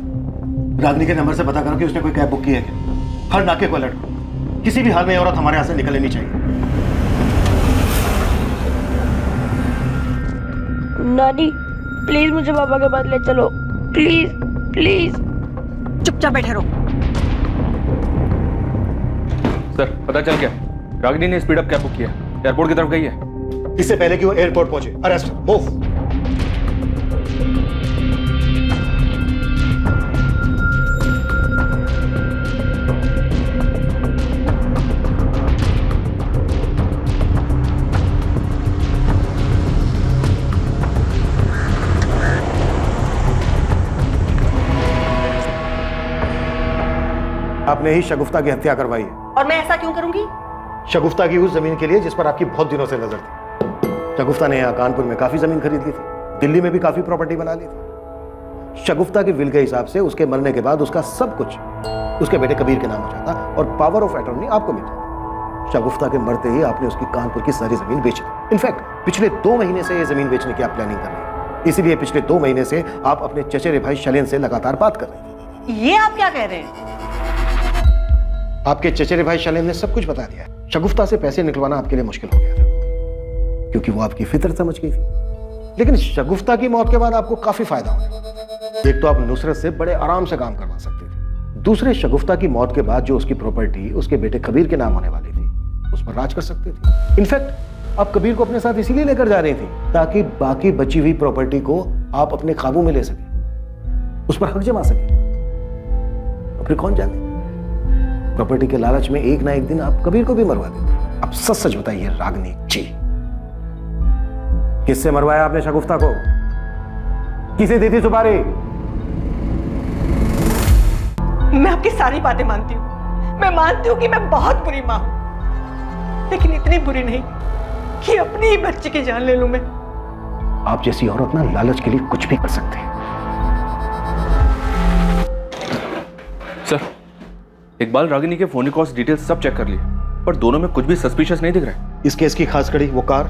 रागनी के नंबर से पता करो कि उसने कोई कैब बुक की है क्या। हर नाके को अलर्ट करो, किसी भी हाल में ये औरत हमारे यहाँ से निकल लेनी चाहिए। नानी प्लीज मुझे पापा के पास ले चलो, प्लीज प्लीज। चुपचाप बैठे रहो। सर पता चल गया, रागिनी ने स्पीड अप कैब बुक किया, एयरपोर्ट की तरफ गई है। इससे पहले कि वो एयरपोर्ट पहुंचे, अरेस्ट, मूव। आपने ही शगुफ्ता की हत्या करवाई है। और मैं ऐसा क्यों करूंगी? शगुफ्ता की उस जमीन के लिए जिस पर आपकी बहुत दिनों से नजर थी। शगुफ्ता ने यहाँ कानपुर में काफी जमीन खरीद ली थी, दिल्ली में भी काफी प्रॉपर्टी बना ली थी। शगुफ्ता के विल के हिसाब से उसके मरने के बाद उसका सब कुछ उसके बेटे कबीर के नाम हो जाता और पावर ऑफ अटॉर्नी आपको मिल जाता। शगुफ्ता के मरते ही आपने उसकी कानपुर की सारी जमीन बेच दी। इनफैक्ट पिछले 2 महीने से ये जमीन बेचने की आप प्लानिंग कर रहे हैं, इसीलिए पिछले 2 महीने से आप अपने चचेरे भाई शैलेन से लगातार बात कर रहे हैं। ये आप क्या कह रहे हैं? आपके चचेरे भाई शैलेन ने सब कुछ बता दिया। शगुफ्ता से पैसे निकलवाना आपके लिए मुश्किल हो गया था, क्योंकि वो आपकी फितरत समझ गई थी। लेकिन शगुफ्ता की मौत के बाद आपको काफी फायदा होगा। एक तो आप नुसरत से बड़े आराम से काम करवा सकते थे, दूसरे शगुफ्ता की मौत के बाद जो उसकी प्रॉपर्टी उसके बेटे कबीर के नाम होने वाली थी, उस पर राज कर सकते थे। इनफैक्ट आप कबीर को अपने साथ इसीलिए लेकर जा रही थी ताकि बाकी बची हुई प्रॉपर्टी को आप अपने काबू में ले सके, उस पर हक जमा सके। और फिर कौन जाने, प्रॉपर्टी के लालच में एक ना एक दिन आप कबीर को भी मरवा देते। अब सच सच बताइए रागनी जी, किससे मरवाया आपने शगुफ्ता को? किसे दी थी सुपारी? मैं आपकी सारी बातें मानती हूँ, मैं मानती हूँ कि मैं बहुत बुरी माँ हूँ, लेकिन इतनी बुरी नहीं कि अपनी ही बच्ची की जान ले लूं मैं। आप जैसी औरत ना लालच के लिए कुछ भी कर सकते हैं। सर इकबाल रागिनी के फोन कॉल्स डिटेल्स सब चेक कर लिए, पर दोनों में कुछ भी सस्पिशियस नहीं दिख रहा है। इस केस की खास कड़ी वो कार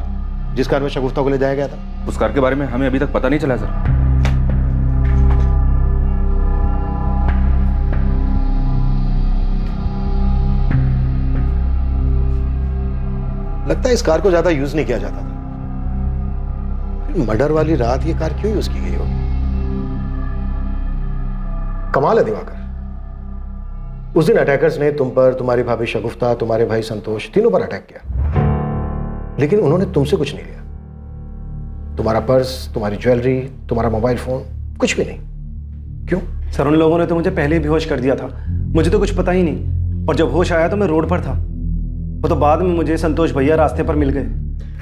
जिस कार में शगुफ्ता को ले जाया गया था, उस कार के बारे में हमें अभी तक पता नहीं चला सर। लगता है इस कार को ज्यादा यूज नहीं किया जाता था। मर्डर वाली रात ये कार क्यों यूज की गई होगी? कमाल है दिवाकर, उस दिन अटैकर्स ने तुम पर, तुम्हारी भाभी शगुफ्ता, तुम्हारे भाई संतोष, तीनों पर अटैक किया, लेकिन उन्होंने तुमसे कुछ नहीं लिया। तुम्हारा पर्स, तुम्हारी ज्वेलरी, तुम्हारा मोबाइल फोन, कुछ भी नहीं। क्यों? सर उन लोगों ने तो मुझे पहले ही बेहोश कर दिया था, मुझे तो कुछ पता ही नहीं, और जब होश आया तो मैं रोड पर था। वो तो बाद में मुझे संतोष भैया रास्ते पर मिल गए।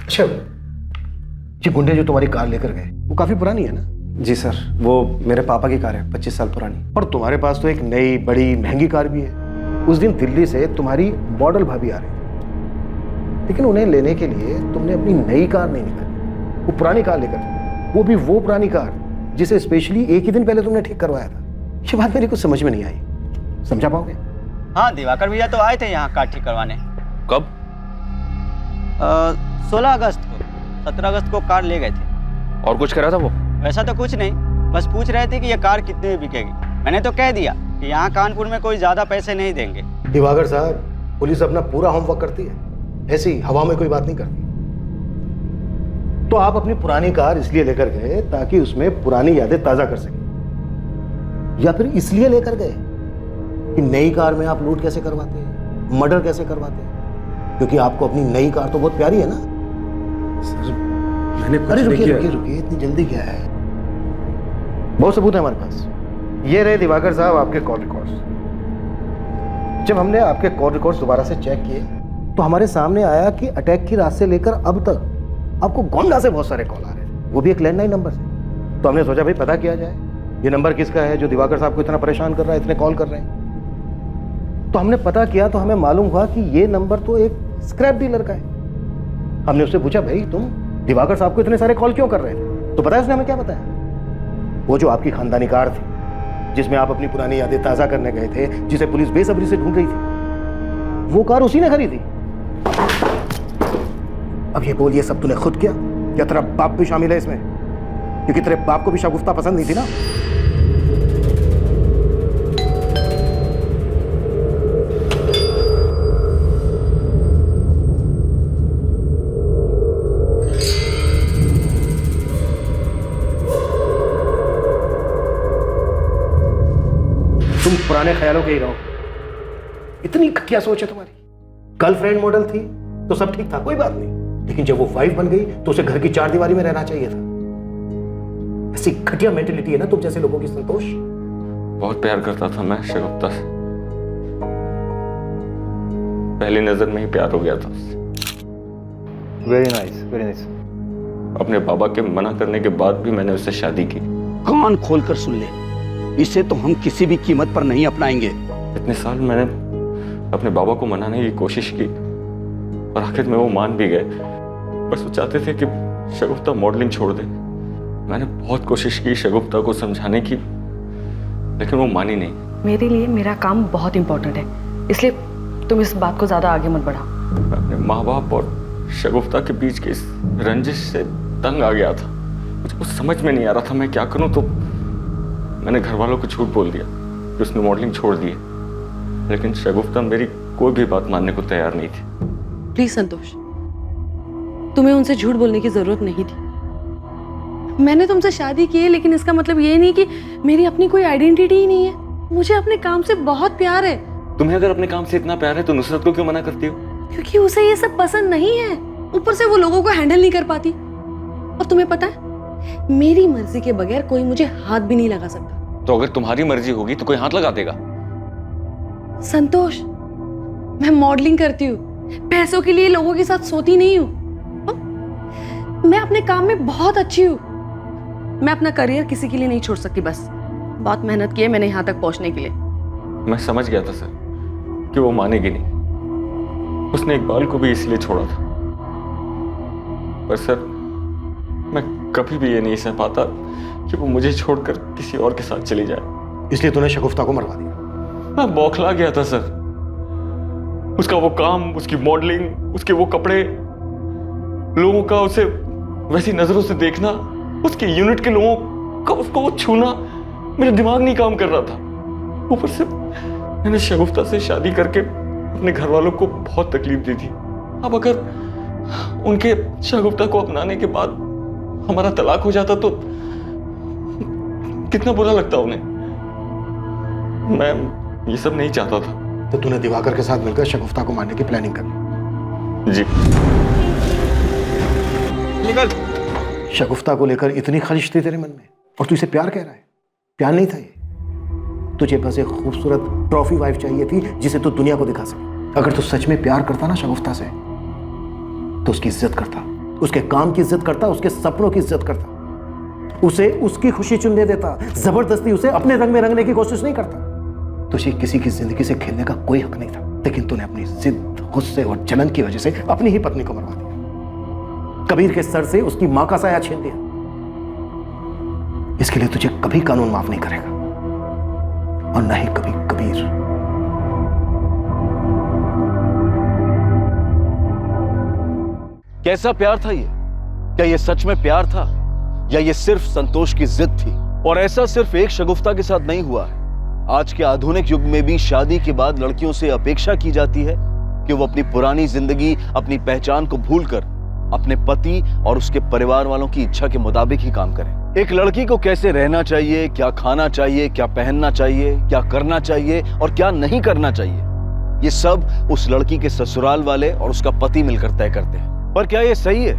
अच्छा, ये गुंडे जो तुम्हारी कार लेकर गए वो काफी पुरानी है ना? जी सर, वो मेरे पापा की कार है, 25 साल पुरानी। और तुम्हारे पास तो एक नई बड़ी महंगी कार भी है। उस दिन दिल्ली से तुम्हारी मॉडल भाभी आ रही थी, लेकिन उन्हें लेने के लिए तुमने अपनी नई कार नहीं निकाली, वो पुरानी कार लेकर, वो भी वो पुरानी कार जिसे स्पेशली एक ही दिन पहले तुमने ठीक करवाया था। ये बात मेरी कुछ समझ में नहीं आई, समझा पाओगे? हाँ, दिवाकर भैया तो आए थे यहाँ कार ठीक करवाने। कब? 16 अगस्त को। 17 अगस्त को कार ले गए थे। और कुछ कह रहा था वो? वैसा तो कुछ नहीं, बस पूछ रहे थे कि ये कार कितने में बिकेगी। मैंने तो कह दिया कि यहाँ कानपुर में कोई ज्यादा पैसे नहीं देंगे। दिवाकर साहब, पुलिस अपना पूरा होमवर्क करती है, ऐसी हवा में कोई बात नहीं करती। तो आप अपनी पुरानी कार इसलिए लेकर गए ताकि उसमें पुरानी यादें ताजा कर सके, या फिर इसलिए लेकर गए कि नई कार में आप लूट कैसे करवाते हैं, मर्डर कैसे करवाते हैं? क्योंकि आपको अपनी नई कार तो बहुत प्यारी है ना। सर मैंने कुछ अरे नहीं रुकिए किया। रुकिए रुकिए, इतनी जल्दी क्या है? बहुत सबूत है हमारे पास। ये रहे दिवाकर साहब आपके कॉल रिकॉर्ड्स। जब हमने आपके कॉल रिकॉर्ड्स दोबारा से चेक किए तो हमारे सामने आया कि अटैक की रात से लेकर अब तक आपको गोंडा से बहुत सारे कॉल आ रहे थे, वो भी एक लैंडलाइन नंबर से। तो हमने सोचा भाई पता किया जाए ये नंबर किसका है जो दिवाकर साहब को इतना परेशान कर रहा है, इतने कॉल कर रहे हैं। तो हमने पता किया तो हमें मालूम हुआ कि ये नंबर तो एक स्क्रैप डीलर का है। हमने उससे पूछा भाई तुम दिवाकर साहब को इतने सारे कॉल क्यों कर रहे थे? तो पता है उसने हमें क्या बताया? वो जो आपकी खानदानी कार थी जिसमें आप अपनी पुरानी यादें ताजा करने गए थे, जिसे पुलिस बेसब्री से ढूंढ रही थी, वो कार उसी ने खरीदी। अब ये बोल, ये सब तूने खुद किया या तेरा बाप भी शामिल है इसमें? क्योंकि तेरे बाप को भी शगुफ्ता पसंद नहीं थी ना। तुम पुराने ख्यालों के ही रहो। इतनी घटिया सोच है तुम्हारी। गर्लफ्रेंड मॉडल थी तो सब ठीक था, कोई बात नहीं, लेकिन जब वो वाइफ बन गई तो उसे घर की चार दीवारी में रहना चाहिए था। ऐसी घटिया मेंटेलिटी है ना तुम जैसे लोगों की, संतोष। बहुत प्यार करता था मैं शगुफ्ता से, पहली नजर में ही प्यार हो गया था उससे। Very nice, very nice. अपने बाबा के मना करने के बाद भी मैंने उससे शादी की। कान खोलकर सुन ले, इसे तो हम किसी भी कीमत पर नहीं अपनाएंगे। इतने साल मैंने अपने बाबा को मनाने की कोशिश की और आखिर में वो मान भी गए। बस वो चाहते थे कि शगुफ्ता मॉडलिंग छोड़ दे। मैंने बहुत कोशिश की शगुफ्ता को समझाने की, लेकिन वो मानी नहीं। मेरे लिए मेरा काम बहुत इंपॉर्टेंट है, इसलिए तुम इस बात को ज्यादा आगे मत बढ़ाओ। मैं अपने माँ बाप और शगुफ्ता के बीच के इस रंजिश से तंग आ गया था। मुझे कुछ समझ में नहीं आ रहा था मैं क्या करूं, तो मैंने घर वालों को झूठ बोल दिया कि उसने मॉडलिंग छोड़ दी है। लेकिन शगुफ्ता मेरी कोई भी बात मानने को तैयार नहीं थी। प्लीज संतोष, तुम्हें उनसे झूठ बोलने की जरूरत नहीं थी। मैंने तुमसे शादी की है, लेकिन इसका मतलब ये नहीं कि मेरी अपनी कोई आइडेंटिटी ही नहीं है। मुझे अपने काम से बहुत प्यार है। तुम्हें अगर अपने काम से इतना प्यार है तो नुसरत को क्यों मना करती हो? क्योंकि उसे ये सब पसंद नहीं है, ऊपर से वो लोगों को हैंडल नहीं कर पाती। और तुम्हें पता है, मेरी मर्जी के बगैर कोई मुझे हाथ भी नहीं लगा सकता। तो अगर तुम्हारी मर्जी होगी तो कोई हाथ लगा देगा? संतोष, मैं मॉडलिंग करती हूँ, पैसों के लिए लोगों के साथ सोती नहीं हूँ। मैं अपने काम में बहुत अच्छी हूँ। मैं अपना करियर किसी के लिए नहीं छोड़ सकती। बस बहुत मेहनत की है मैंने यहाँ तक पहुँचने के लिए। मैं समझ गया था सर कि वो मानेगी नहीं। उसने इकबाल को भी इसलिए छोड़ा था। पर सर, मैं कभी भी ये नहीं सह पाता कि वो मुझे छोड़कर किसी और के साथ चली जाए। इसलिए तूने शगुफ्ता को मरवा दिया? मैं बौखला गया था सर। उसका वो काम, उसकी मॉडलिंग, उसके वो कपड़े, लोगों का उसे वैसी नजरों से देखना, उसके यूनिट के लोगों का उसको वो छूना, मेरा दिमाग नहीं काम कर रहा था। ऊपर से मैंने शगुफ्ता से शादी करके अपने घर वालों को बहुत तकलीफ दी थी। अब अगर उनके शगुफ्ता को अपनाने के बाद हमारा तलाक हो जाता तो कितना बुरा लगता उन्हें। मैं ये सब नहीं चाहता था। तो तूने दिवाकर के साथ मिलकर शगुफ्ता को मारने की प्लानिंग कर ली? जी। निकल। शगुफ्ता को लेकर इतनी खलिश थी तेरे मन में, और तू इसे प्यार कह रहा है? प्यार नहीं था ये। तुझे बस एक खूबसूरत ट्रॉफी वाइफ चाहिए थी जिसे तू दुनिया को दिखा सके। अगर तू सच में प्यार करता ना शगुफ्ता से, तो उसकी इज्जत करता, उसके काम की इज्जत करता, उसके सपनों की इज्जत करता, उसे उसकी खुशी चुनने देता, जबरदस्ती उसे अपने रंग में रंगने की कोशिश नहीं करता। तुझे किसी की जिंदगी से खेलने का कोई हक नहीं था, लेकिन तूने अपनी जिद, गुस्से और जलन की वजह से अपनी ही पत्नी को मरवा दिया। कबीर के सर से उसकी मां का साया छीन लिया। इसके लिए तुझे कभी कानून माफ नहीं करेगा, और न ही कभी कबीर। कैसा प्यार था ये? क्या ये सच में प्यार था, या ये सिर्फ संतोष की जिद थी? और ऐसा सिर्फ एक शगुफ्ता के साथ नहीं हुआ है। आज के आधुनिक युग में भी शादी के बाद लड़कियों से अपेक्षा की जाती है कि वो अपनी पुरानी जिंदगी, अपनी पहचान को भूलकर अपने पति और उसके परिवार वालों की इच्छा के मुताबिक ही काम करें। एक लड़की को कैसे रहना चाहिए, क्या खाना चाहिए, क्या पहनना चाहिए, क्या करना चाहिए और क्या नहीं करना चाहिए, ये सब उस लड़की के ससुराल वाले और उसका पति मिलकर तय करते हैं। पर क्या ये सही है?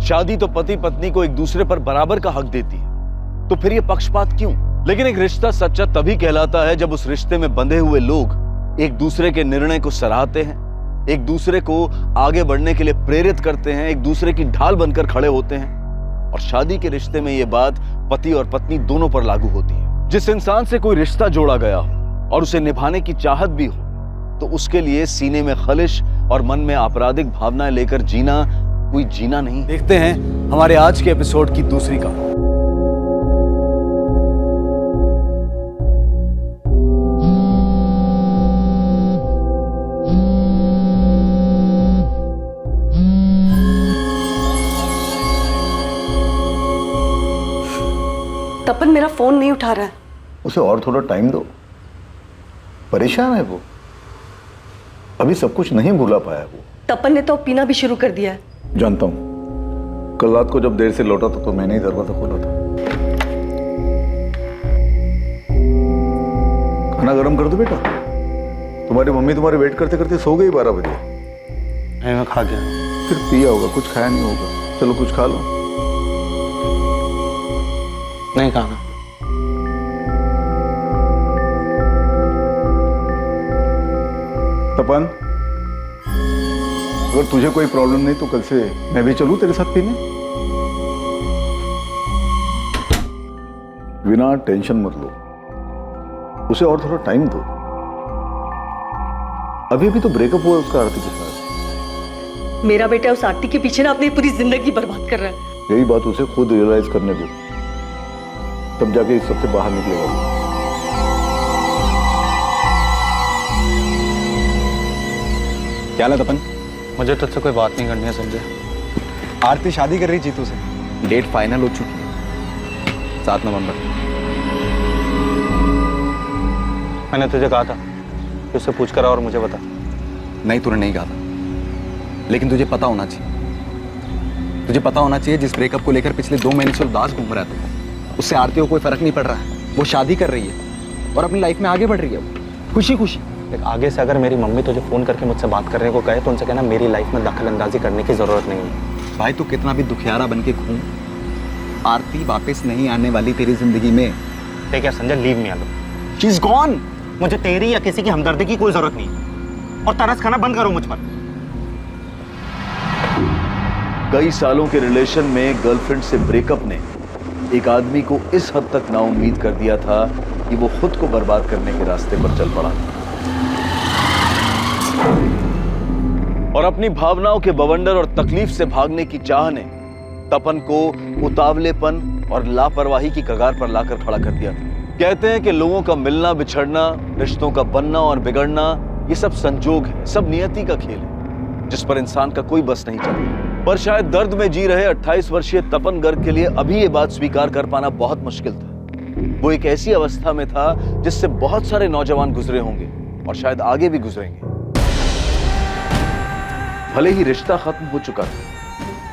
शादी तो पति पत्नी को एक दूसरे पर बराबर का हक देती है, तो फिर ये पक्षपात क्यों? लेकिन एक रिश्ता सच्चा तभी कहलाता है जब उस रिश्ते में बंधे हुए लोग एक दूसरे के निर्णय को सराहते हैं, एक दूसरे को आगे बढ़ने के लिए प्रेरित करते हैं, एक दूसरे की ढाल बनकर खड़े होते हैं। और शादी के रिश्ते में ये बात पति और पत्नी दोनों पर लागू होती है। जिस इंसान से कोई रिश्ता जोड़ा गया हो और उसे निभाने की चाहत भी हो, तो उसके लिए सीने में खलिश और मन में आपराधिक भावनाएं लेकर जीना कोई जीना नहीं। देखते हैं हमारे आज के एपिसोड की दूसरी कहानी। तपन मेरा फोन नहीं उठा रहा है। उसे और थोड़ा टाइम दो, परेशान है वो, अभी सब कुछ नहीं भूला पाया वो। तपन ने तो पीना भी शुरू कर दिया है। जानता हूं, कल रात को जब देर से लौटा था तो मैंने ही दरवाजा खोला था। खाना गरम कर दो बेटा, तुम्हारी मम्मी तुम्हारे वेट करते करते सो गई 12 बजे। मैं खा गया। फिर पिया होगा, कुछ खाया नहीं होगा। चलो कुछ खा लो। नहीं खाना। तपन, अगर तुझे कोई प्रॉब्लम नहीं तो कल से मैं भी चलूं तेरे साथ पीने? बिना टेंशन मत लो, उसे और थोड़ा टाइम दो। अभी भी तो ब्रेकअप हुआ उसका आरती के साथ। मेरा बेटा उस आरती के पीछे ना अपनी पूरी जिंदगी बर्बाद कर रहा है। यही बात उसे खुद रियलाइज करने दो, तब जाके इस सबसे बाहर निकलेगा। क्या हाल है तपन? मुझे तुझसे कोई बात नहीं करनी है, समझे? आरती शादी कर रही जीतू से। डेट फाइनल हो चुकी है, 7 नवंबर। मैंने तुझे कहा था कि उससे पूछ कर और मुझे बता। नहीं, तूने नहीं कहा था, लेकिन तुझे पता होना चाहिए। तुझे पता होना चाहिए जिस ब्रेकअप को लेकर पिछले 2 महीने से उदास घूम रहा है, उससे आरती को कोई फर्क नहीं पड़ रहा है। वो शादी कर रही है और अपनी लाइफ में आगे बढ़ रही है, खुशी खुशी। आगे से अगर मेरी मम्मी तुझे फोन करके मुझसे बात करने को कहे तो उनसे कहना मेरी लाइफ में दखल अंदाजी करने की जरूरत नहीं है। भाई तू कितना भी दुखियारा बन के घूम, आरती वापस नहीं आने वाली तेरी जिंदगी में। ठीक है Sanjay, leave me alone. She is gone. मुझे तेरी या किसी की हमदर्दी की कोई जरूरत नहीं है, और तरस खाना बंद करो मुझ पर। कई सालों के रिलेशन में गर्लफ्रेंड से ब्रेकअप ने एक आदमी को इस हद तक नाउम्मीद कर दिया था कि वो खुद को बर्बाद करने के रास्ते पर चल पड़ा और अपनी भावनाओं के बवंडर और तकलीफ से भागने की चाह ने तपन को उतावलेपन और लापरवाही की कगार पर लाकर खड़ा कर दिया था। कहते हैं कि लोगों का मिलना बिछड़ना, रिश्तों का बनना और बिगड़ना, ये सब संजोग है, सब नियति का खेल है जिस पर इंसान का कोई बस नहीं चलता। पर शायद दर्द में जी रहे 28 वर्षीय तपन गर्ग के लिए अभी ये बात स्वीकार कर पाना बहुत मुश्किल था। वो एक ऐसी अवस्था में था जिससे बहुत सारे नौजवान गुजरे होंगे और शायद आगे भी गुजरेंगे। भले ही रिश्ता खत्म हो चुका था,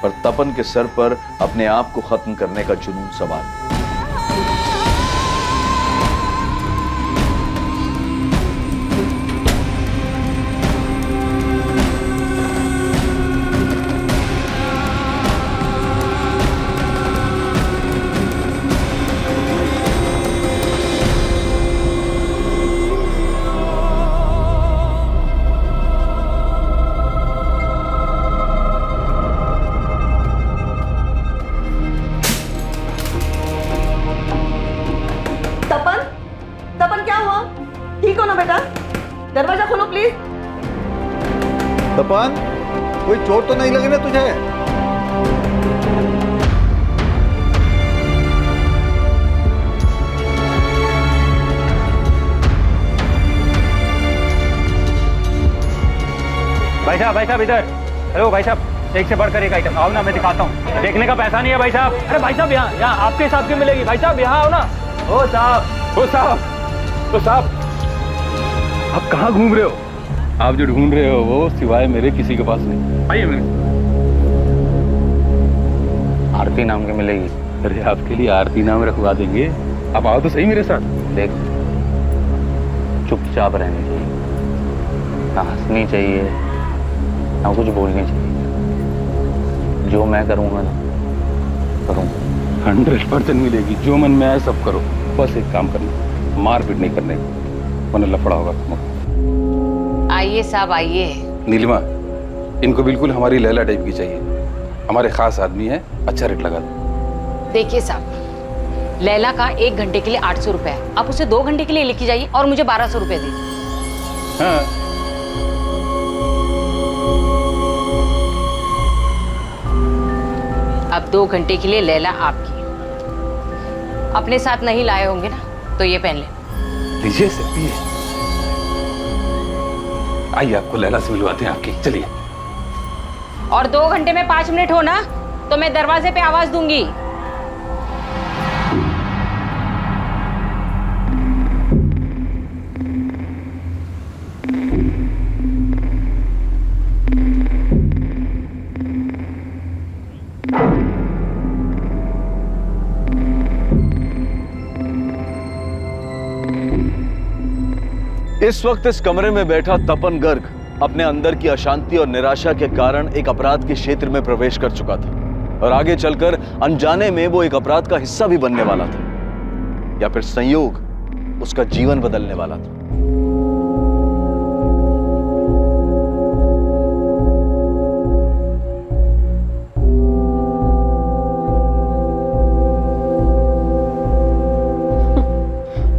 पर तपन के सर पर अपने आप को खत्म करने का जुनून सवार। दरवाजा खोलो प्लीज। तपन, कोई चोट तो नहीं लगी ना तुझे? भाई साहब इधर। हेलो भाई साहब, एक से बढ़कर एक आइटम। आओ ना, मैं दिखाता हूँ। देखने का पैसा नहीं है भाई साहब। अरे भाई साहब, यहाँ आपके हिसाब की मिलेगी। भाई साहब यहाँ आओ ना। ओ साहब, आप कहाँ घूम रहे हो? आप जो ढूंढ रहे हो वो सिवाय मेरे किसी के पास नहीं। आइए मेरे। आरती नाम की मिलेगी। अरे आपके लिए आरती नाम रखवा देंगे, आप आओ तो सही मेरे साथ। देख, चुपचाप रहनी चाहिए, ना हंसनी चाहिए ना कुछ बोलनी चाहिए। जो मैं करूँगा ना करूँगा। 100% मिलेगी। जो मन में आए सब करो, बस एक काम करना, मारपीट नहीं करने, वरना लफड़ा होगा। आइए साहब आइए। नीलिमा, इनको बिल्कुल हमारी लैला टाइप की चाहिए। हमारे खास आदमी है, अच्छा रेट लगा दो। देखिए साहब, लैला का 1 घंटे के लिए 800 रुपए है। आप उसे 2 घंटे के लिए लेके जाइए और मुझे 1200 रुपए दीजिए। हाँ। अब 2 घंटे के लिए लैला आपकी। अपने साथ नहीं लाए होंगे ना, तो ये पहन ले। लीजिए सर, पिए। आइए, आपको लैला से मिलवाते हैं आपकी। चलिए। और 2 घंटे में 5 मिनट हो ना, तो मैं दरवाजे पे आवाज दूंगी। इस वक्त इस कमरे में बैठा तपन गर्ग अपने अंदर की अशांति और निराशा के कारण एक अपराध के क्षेत्र में प्रवेश कर चुका था और आगे चलकर अनजाने में वो एक अपराध का हिस्सा भी बनने वाला था, या फिर संयोग उसका जीवन बदलने वाला था।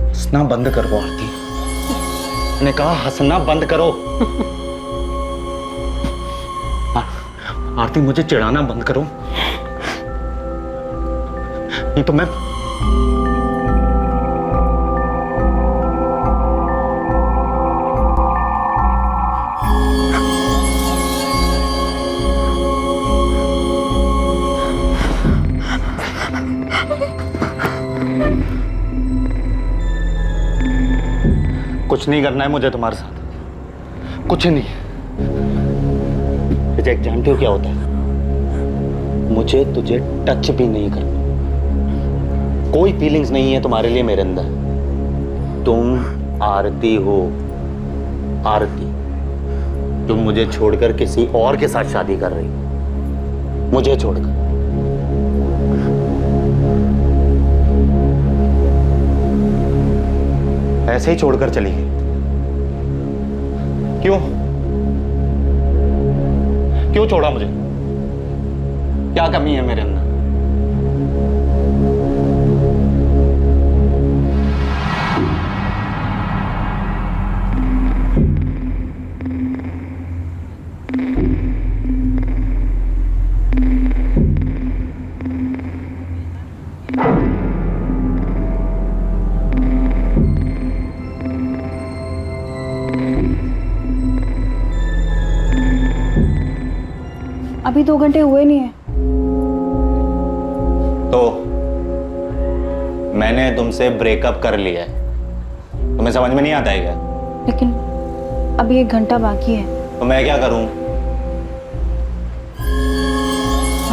हंसना बंद करो आरती, मैंने कहा हंसना बंद करो। आरती मुझे चिढ़ाना बंद करो, नहीं तो मैं कुछ नहीं करना है मुझे तुम्हारे साथ, कुछ नहीं। विजय जानते हो क्या होता है? मुझे तुझे टच भी नहीं करना, कोई फीलिंग्स नहीं है तुम्हारे लिए मेरे अंदर। तुम आरती हो, आरती। तुम मुझे छोड़कर किसी और के साथ शादी कर रही हो, मुझे छोड़कर। ऐसे ही छोड़कर चली गई। क्यों क्यों छोड़ा मुझे? क्या कमी है मेरे अंदर? अभी 2 घंटे हुए नहीं है। तो मैंने तुमसे ब्रेकअप कर लिया है, तुम्हें समझ में नहीं आता है क्या? लेकिन अभी 1 घंटा बाकी है। तो मैं क्या करूं?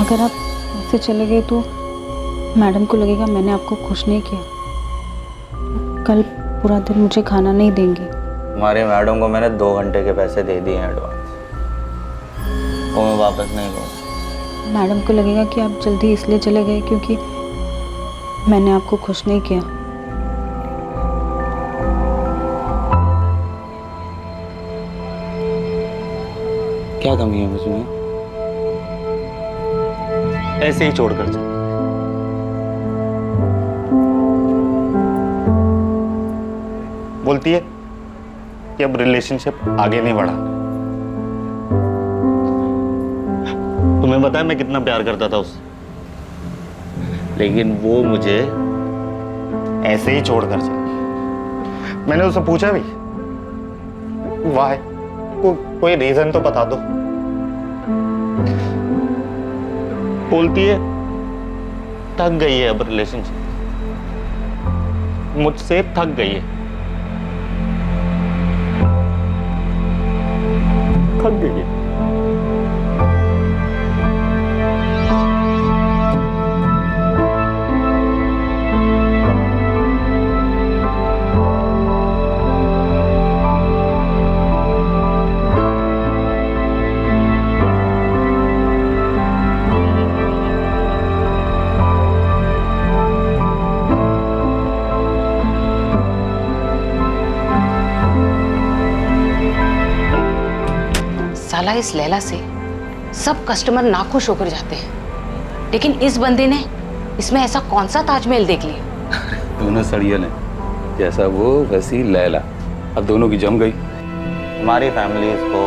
अगर आप ऐसे चले गए तो मैडम को लगेगा मैंने आपको खुश नहीं किया। कल पूरा दिन मुझे खाना नहीं देंगी। तुम्हारे मैडम को मैंने 2 घंटे के पैसे दे दिए हैं एडवांस, वो मैं वापस नहीं लूँगा। मैडम को लगेगा कि आप जल्दी इसलिए चले गए क्योंकि मैंने आपको खुश नहीं किया। क्या कमी है मुझमें? ऐसे ही छोड़कर चल। बोलती है कि अब रिलेशनशिप आगे नहीं बढ़ा। तुम्हें पता है मैं कितना प्यार करता था उससे, लेकिन वो मुझे ऐसे ही छोड़कर चली। मैंने उससे पूछा भी, वाह, कोई रीजन तो बता दो। बोलती है थक गई है अब रिलेशनशिप, मुझसे थक गई है, थक गई है। साला इस लैला से सब कस्टमर नाखुश होकर जाते हैं, लेकिन इस बंदे ने इसमें ऐसा कौन सा ताजमहल देख लिया? दोनों सड़ियल हैं, जैसा वो वैसी लैला। अब दोनों की जम गई। हमारी फैमिलीज को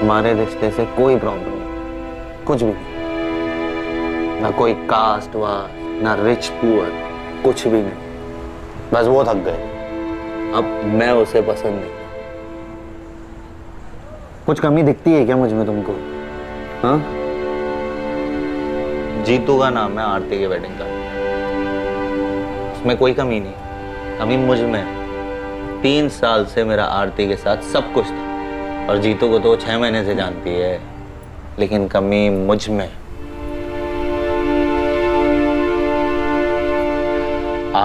हमारे रिश्ते से कोई प्रॉब्लम नहीं, कुछ भी नहीं। ना कोई कास्ट वार, ना रिच पुअर, कुछ भी नहीं। बस वो थक गए, अब मैं उसे पसंद नहीं। कुछ कमी दिखती है क्या मुझ में तुमको? हाँ? जीतू का नाम है आरती के वेडिंग का, उसमें कोई कमी नहीं। कमी मुझ में। 3 साल से मेरा आरती के साथ सब कुछ था, और जीतू को तो 6 महीने से जानती है, लेकिन कमी मुझ में।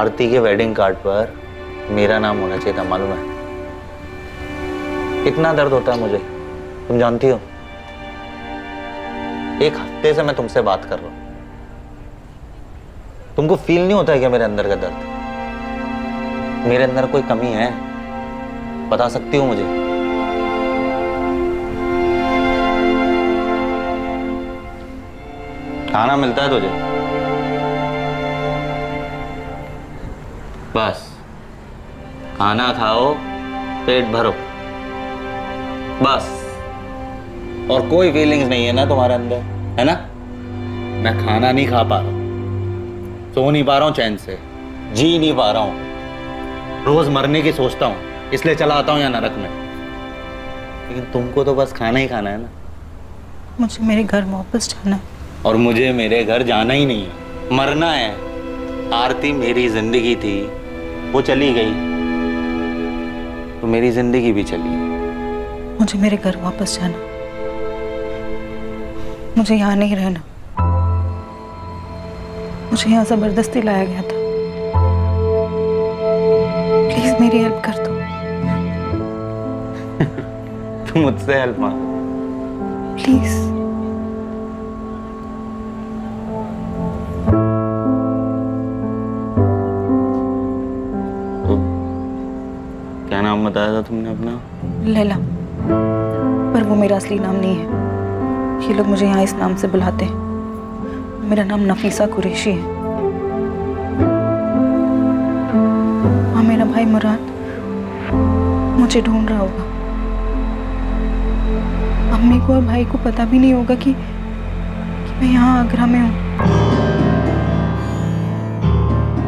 आरती के वेडिंग कार्ड पर मेरा नाम होना चाहिए था, मालूम है? कितना दर्द होता है मुझे, तुम जानती हो। एक हफ्ते से मैं तुमसे बात कर रहा हूं, तुमको फील नहीं होता है क्या मेरे अंदर का दर्द? मेरे अंदर कोई कमी है, बता सकती हो मुझे? खाना मिलता है तुझे? बस खाना खाओ, पेट भरो, बस। और कोई फीलिंग्स नहीं है ना तुम्हारे अंदर, है ना? मैं खाना नहीं खा पा रहा हूं, सो नहीं पा रहा हूं चैन से, जी नहीं पा रहा हूं, रोज मरने की सोचता हूं, इसलिए चला आता हूं यहाँ नरक में। लेकिन तुमको तो बस खाना ही खाना है ना। मुझे मेरे घर वापस जाना है। और मुझे मेरे घर जाना ही नहीं है, मरना है। आरती मेरी जिंदगी थी, वो चली गई तो मेरी जिंदगी भी चली गई। मुझे मेरे घर वापस जाना, मुझे यहाँ नहीं रहना। मुझे यहाँ जबरदस्ती लाया गया था। प्लीज मेरी हेल्प कर दो। तुम मुझसे हेल्प मांगो प्लीज। तो क्या नाम बताया था तुमने अपना? लैला, पर वो मेरा असली नाम नहीं है। ये लोग मुझे यहाँ इस नाम से बुलाते हैं। मेरा नाम नफीसा कुरैशी है। हाँ, मेरा भाई मुराद मुझे ढूंढ रहा होगा। अम्मी को और भाई को पता भी नहीं होगा कि मैं यहाँ आगरा में हूँ।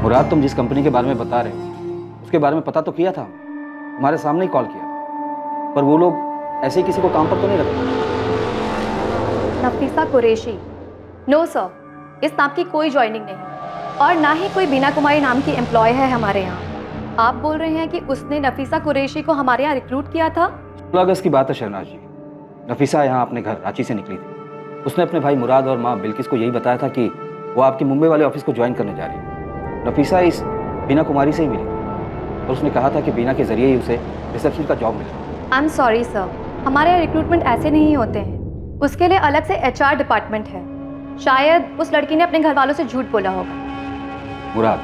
मुराद, तुम जिस कंपनी के बारे में बता रहे हो उसके बारे में पता तो किया था, हमारे सामने ही कॉल किया था, पर वो लोग ऐसे ही किसी को काम पर तो नहीं रखते। नफीसा कुरैशी? नो सर, इस नाम की कोई ज्वाइनिंग नहीं और ना ही कोई बीना कुमारी नाम की एम्प्लॉय है हमारे यहाँ। आप बोल रहे हैं कि उसने नफीसा कुरैशी को हमारे यहाँ रिक्रूट किया था? 16 अगस्त की बात है शहनाज जी। नफीसा यहाँ अपने घर रांची से निकली थी। उसने अपने भाई मुराद और माँ बिल्किस को यही बताया था कि वो आपके मुंबई वाले ऑफिस को ज्वाइन करने जा रही है। नफीसा इस बीना कुमारी से ही मिली और उसने कहा था कि बीना के जरिए ही उसे रिसेप्शन का जॉब मिला। आई एम सॉरी सर, हमारे यहाँ रिक्रूटमेंट ऐसे नहीं होते हैं। उसके लिए अलग से HR डिपार्टमेंट है। शायद उस लड़की ने अपने घर वालों से झूठ बोला होगा। मुराद,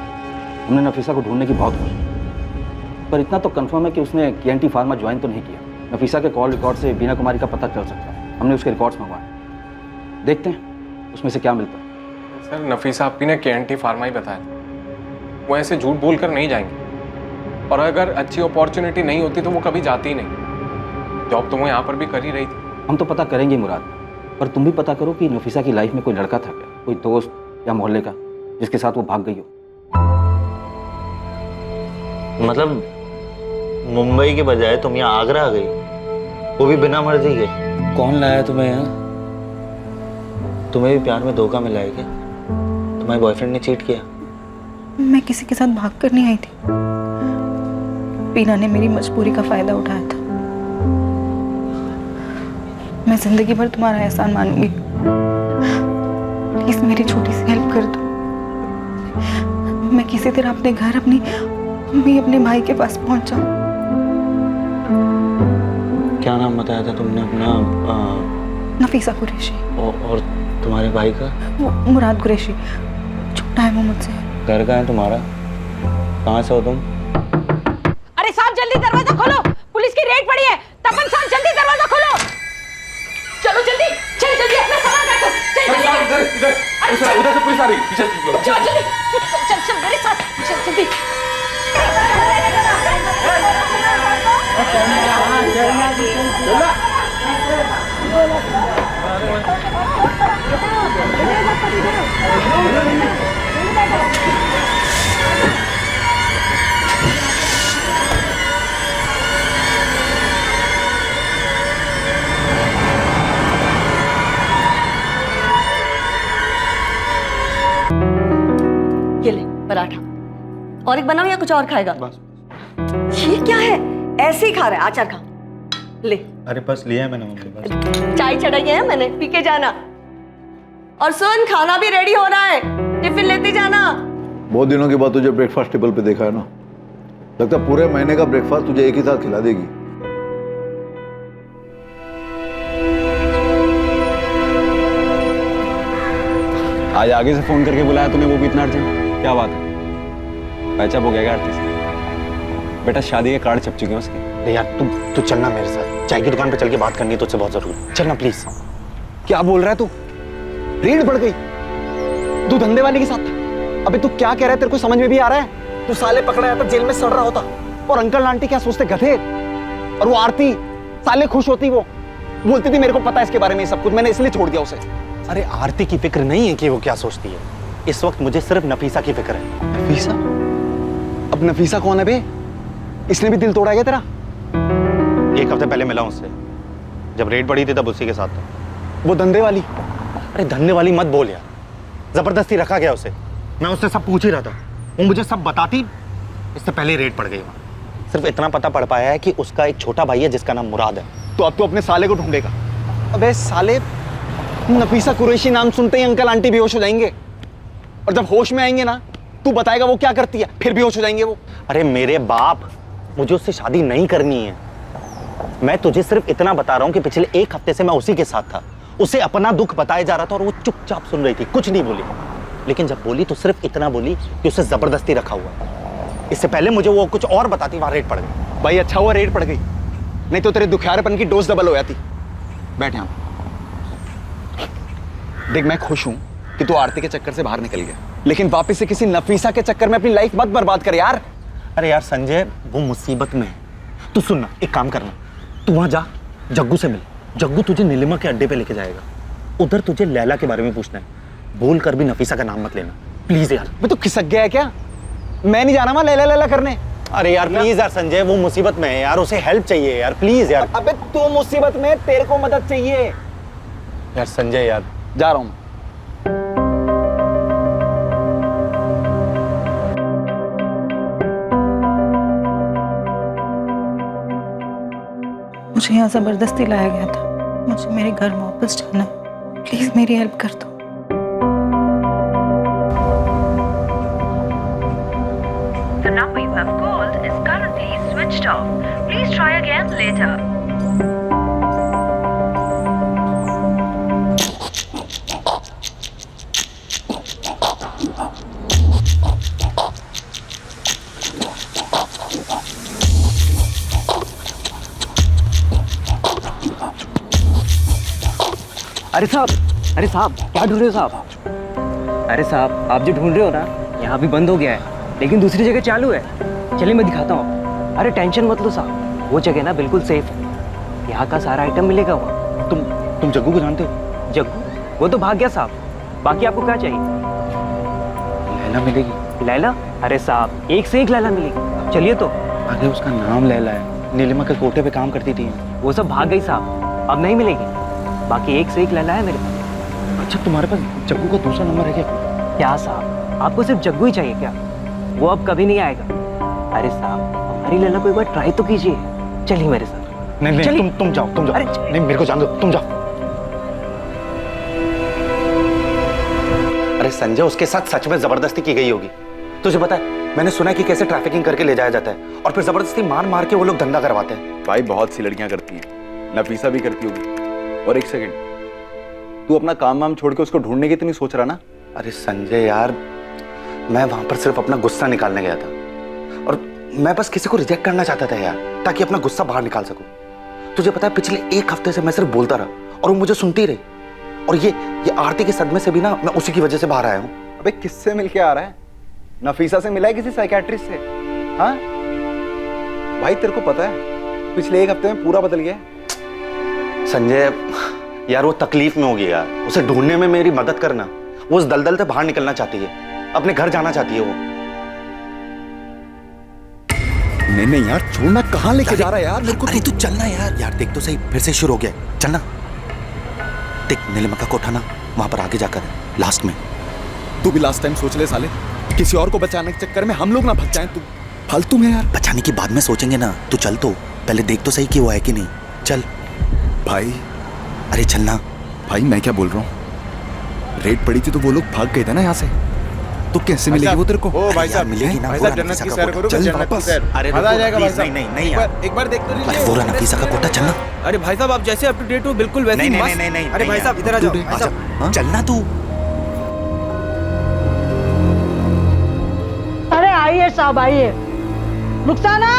हमने नफीसा को ढूंढने की बहुत कोशिश की, पर इतना तो कंफर्म है कि उसने KNT फार्मा ज्वाइन तो नहीं किया। नफीसा के कॉल रिकॉर्ड से बीना कुमारी का पता चल सकता है। हमने उसके रिकॉर्ड्स मंगवाए, देखते हैं उसमें से क्या मिलता है। सर, नफीसा आपी ने KNT फार्मा ही बताया था। वो ऐसे झूठ बोल कर नहीं जाएंगे, और अगर अच्छी अपॉर्चुनिटी नहीं होती तो वो कभी जाती ही नहीं। जॉब तो वो यहाँ पर भी कर ही रही थी। हम तो पता करेंगे मुराद, पर तुम भी पता करो कि नफीसा की लाइफ में कोई लड़का था क्या, कोई दोस्त या मोहल्ले का जिसके साथ वो भाग गई हो। मतलब मुंबई के बजाय तुम यहाँ आगरा आ गई, वो भी बिना मर्जी के? कौन लाया तुम्हें यहाँ? तुम्हें भी प्यार में धोखा मिला है क्या? तुम्हारे बॉयफ्रेंड ने चीट किया? मैं किसी के साथ भाग कर नहीं आई थी। बीना ने मेरी मजबूरी का फायदा उठाया था। मैं जिंदगी भर तुम्हारा एहसान मानूंगी। प्लीज मेरी छोटी सी हेल्प कर दो। मैं किसी तरह अपने घर, अपनी अम्मी, अपने भाई के पास पहुंच जाऊं। क्या नाम बताया था तुमने अपना? नफीसा कुरैशी। और तुम्हारे भाई का? मुराद कुरैशी। छोटा है वो मुझसे। घर का है तुम्हारा? कहाँ से हो तुम? अरे साहब, जल्दी दरवाजा खोलो, पुलिस की रेड पड़ी है। तपन साहब, जल्दी दरवाजा खोलो। चलो जल्दी, चल जल्दी अपना सामान रखो। चल जल्दी। उधर से पुलिस आ रही है, पीछे से। चल जल्दी, चल चल मेरे साथ, चल जल्दी। ये ले पराठा, और एक बनाओ या कुछ और खाएगा? बस। ये क्या है, ऐसे ही खा रहा है? आचार खा ले। अरे बस लिया है मैंने मम्मी, बस। चाय चढ़ाई है मैंने, पी के जाना। और सुन, खाना भी रेडी हो रहा है, टिफिन लेते जाना। बहुत दिनों के बाद तुझे ब्रेकफास्ट टेबल पे देखा है ना, लगता है पूरे महीने का ब्रेकफास्ट तुझे एक ही साथ खिला देगी। आज आगे से फोन करके बुलाया तूने, वो भी इतना अर्जेंट? क्या बात है? पैचअप हो गया आरती से? बेटा शादी के कार्ड छप चुके हैं उसके। नहीं यार, तू चलना मेरे साथ, चाय की दुकान पे चल के बात करनी है तुझसे बहुत जरूरी। चलना प्लीज। क्या बोल रहा है तू? रेड बढ़ गई? तू धंधे वाले के साथ था? अबे तू क्या कह रहा है? तेरे को समझ में भी आ रहा है? तू साले पकड़ा जाता, जेल में सड़ रहा होता, और अंकल आंटी क्या सोचते, गधे। और वो आरती साले खुश होती, वो बोलती थी मेरे को पता है इसके बारे में सब कुछ, मैंने इसलिए छोड़ दिया उसे। अरे आरती की फिक्र नहीं है कि वो क्या सोचती है, इस वक्त मुझे सिर्फ नफीसा की फिक्र है। नफीसा? अब नफीसा कौन है बे? इसने भी दिल तोड़ा गया तेरा? 1 हफ्ते पहले मिला उससे, जब रेड बढ़ी थी तब उसी के साथ था। वो धंधे वाली? अरे धंधे वाली मत बोल यार, जबरदस्ती रखा गया उसे। मैं उससे सब पूछ ही रहा था, वो मुझे सब बताती, इससे पहले रेड पड़ गई वहां। सिर्फ इतना पता पड़ पाया है कि उसका एक छोटा भाई है जिसका नाम मुराद है। तो अब तो अपने साले को ढूंढेगा। अबे साले, नफीसा कुरैशी नाम सुनते ही अंकल आंटी बेहोश हो जाएंगे, और जब होश में आएंगे ना, तू बताएगा वो क्या करती है, फिर बेहोश हो जाएंगे वो। अरे मेरे बाप, मुझे उससे शादी नहीं करनी है। मैं तुझे सिर्फ इतना बता रहा हूं कि पिछले 1 हफ्ते से मैं उसी के साथ था, उसे अपना दुख बताया जा रहा था और वो चुपचाप सुन रही थी, कुछ नहीं बोली। लेकिन जब बोली तो सिर्फ इतना बोली कि उसे जबरदस्ती रखा हुआ। इससे पहले मुझे वो कुछ और बताती, वहां रेड पड़ गई। भाई अच्छा हुआ रेड पड़ गई, नहीं तो तेरे दुखियारेपन की डोज डबल हो जाती। बैठ यहाँ। देख मैं खुश हूं कि तू आरती के चक्कर से बाहर निकल गया, लेकिन वापस से किसी नफीसा के चक्कर में अपनी लाइफ मत बर्बाद कर यार। अरे यार संजय, वो मुसीबत में है। तू सुनना, एक काम करना, तू वहां जा, जग्गू से मिल। जग्गू तुझे नीलिमा के अड्डे पे लेके जाएगा, उधर तुझे लैला के बारे में पूछना है। बोल कर भी नफीसा का नाम मत लेना प्लीज यार। मैं तो खिसक गया है क्या? मैं नहीं जाना वहां लैला लैला करने। अरे यार प्लीज यार संजय, वो मुसीबत में है यार, उसे हेल्प चाहिए यार, प्लीज यार। अबे तू मुसीबत में, तेरे को मदद चाहिए यार संजय यार। जा रहा हूं। मुझे यहाँ जबरदस्ती लाया गया था, मुझे मेरे घर वापस जाना है, प्लीज मेरी हेल्प कर दो। The number you have called is currently switched off. Please try again later. अरे साहब क्या ढूंढ रहे हो साहब? अरे साहब आप जो ढूंढ रहे हो ना, यहाँ भी बंद हो गया है, लेकिन दूसरी जगह चालू है। चलिए मैं दिखाता हूँ। अरे टेंशन मत लो साहब, वो जगह ना बिल्कुल सेफ है, यहाँ का सारा आइटम मिलेगा वहाँ। तुम जग्गू को जानते हो? जग्गू? वो तो भाग गया साहब। बाकी आपको क्या चाहिए? लैला मिलेगी? लैला? अरे साहब एक से एक लैला मिलेगी, चलिए तो। अरे उसका नाम लैला है, नीलिमा के कोटे पे काम करती थी। वो सब भाग गई साहब, अब नहीं मिलेगी। बाकी एक से एक लैला है मेरे पास। अच्छा तुम्हारे पास जग्गू का दूसरा नंबर है क्या? क्या साहब, आपको सिर्फ जग्गू ही चाहिए क्या? वो अब कभी नहीं आएगा। अरे साहब हमारी लैला को एक बार ट्राई तो कीजिए, चलिए मेरे साथ। नहीं तुम जाओ। अरे नहीं मेरे को जान दो, तुम जाओ। अरे संजय, उसके साथ सच में जबरदस्ती की गई होगी। तुझे पता है, मैंने सुना है कि कैसे ट्रैफिकिंग करके ले जाया जाता है और फिर जबरदस्ती मार मार के वो लोग धंधा करवाते हैं। भाई बहुत सी लड़कियां करती हैं, नफीसा भी करती होगी। और एक सेकंड, तू अपना काम वाम छोड़ के उसको ढूंढने की तो नहीं सोच रहा ना? अरे संजय यार, मैं वहां पर सिर्फ अपना गुस्सा निकालने गया था और मैं बस किसी को रिजेक्ट करना चाहता था यार, ताकि अपना गुस्सा बाहर निकाल सकूं। तुझे पता है पिछले 1 हफ्ते से मैं सिर्फ बोलता रहा और वो मुझे सुनती रही, और ये आरती के सदमे से भी ना मैं उसी की वजह से बाहर आया हूं। अबे किससे मिलके आ रहा है? नफीसा से मिला है किसी साइकियाट्रिस्ट से? हाँ भाई तेरे को पता है पिछले 1 हफ्ते में पूरा बदल गया है। संजय यार वो तकलीफ में होगी यार, उसे ढूंढने में मेरी मदद करना। वो उस दलदल से बाहर निकलना चाहती है, अपने घर जाना चाहती है वो। नहीं यार छोड़ना, कहाँ लेके जा रहा है यार? मेरे को अरे तू चलना यार देख तो सही, फिर से शुरू हो गया, चलना। देख नीलिमा का कोठा ना वहां पर आगे जाकर है, लास्ट में। तू भी लास्ट टाइम सोच ले साले, किसी और को बचाने के चक्कर में हम लोग ना फंस जाएं। तू फालतू में यार। बचाने की बाद में सोचेंगे ना, तू चल तो पहले देख तो सही कि वो है कि नहीं। चल भाई। अरे चलना भाई। मैं क्या बोल रहा हूँ, रेड पड़ी थी तो वो लोग भाग गए थे ना यहाँ से। तो कैसे मिलेगी वो तेरे को? ओ भाई साहब, मिलेगी ना। भाई साहब जन्नत की सैर करो, चल जन्नत की वापस। सैर। अरे मजा आ जाएगा भाई साहब। नहीं नहीं यार, एक बार देख तो लीजिए। वो रहा नफीसा का कोटा, चलना। अरे भाई साहब आप जैसे अप टू डेट हो बिल्कुल वैसे ही मस्त। अरे भाई साहब इधर आ जाओ भाई साहब। चलना तू। अरे आइए साहब आइए। रुखसाना,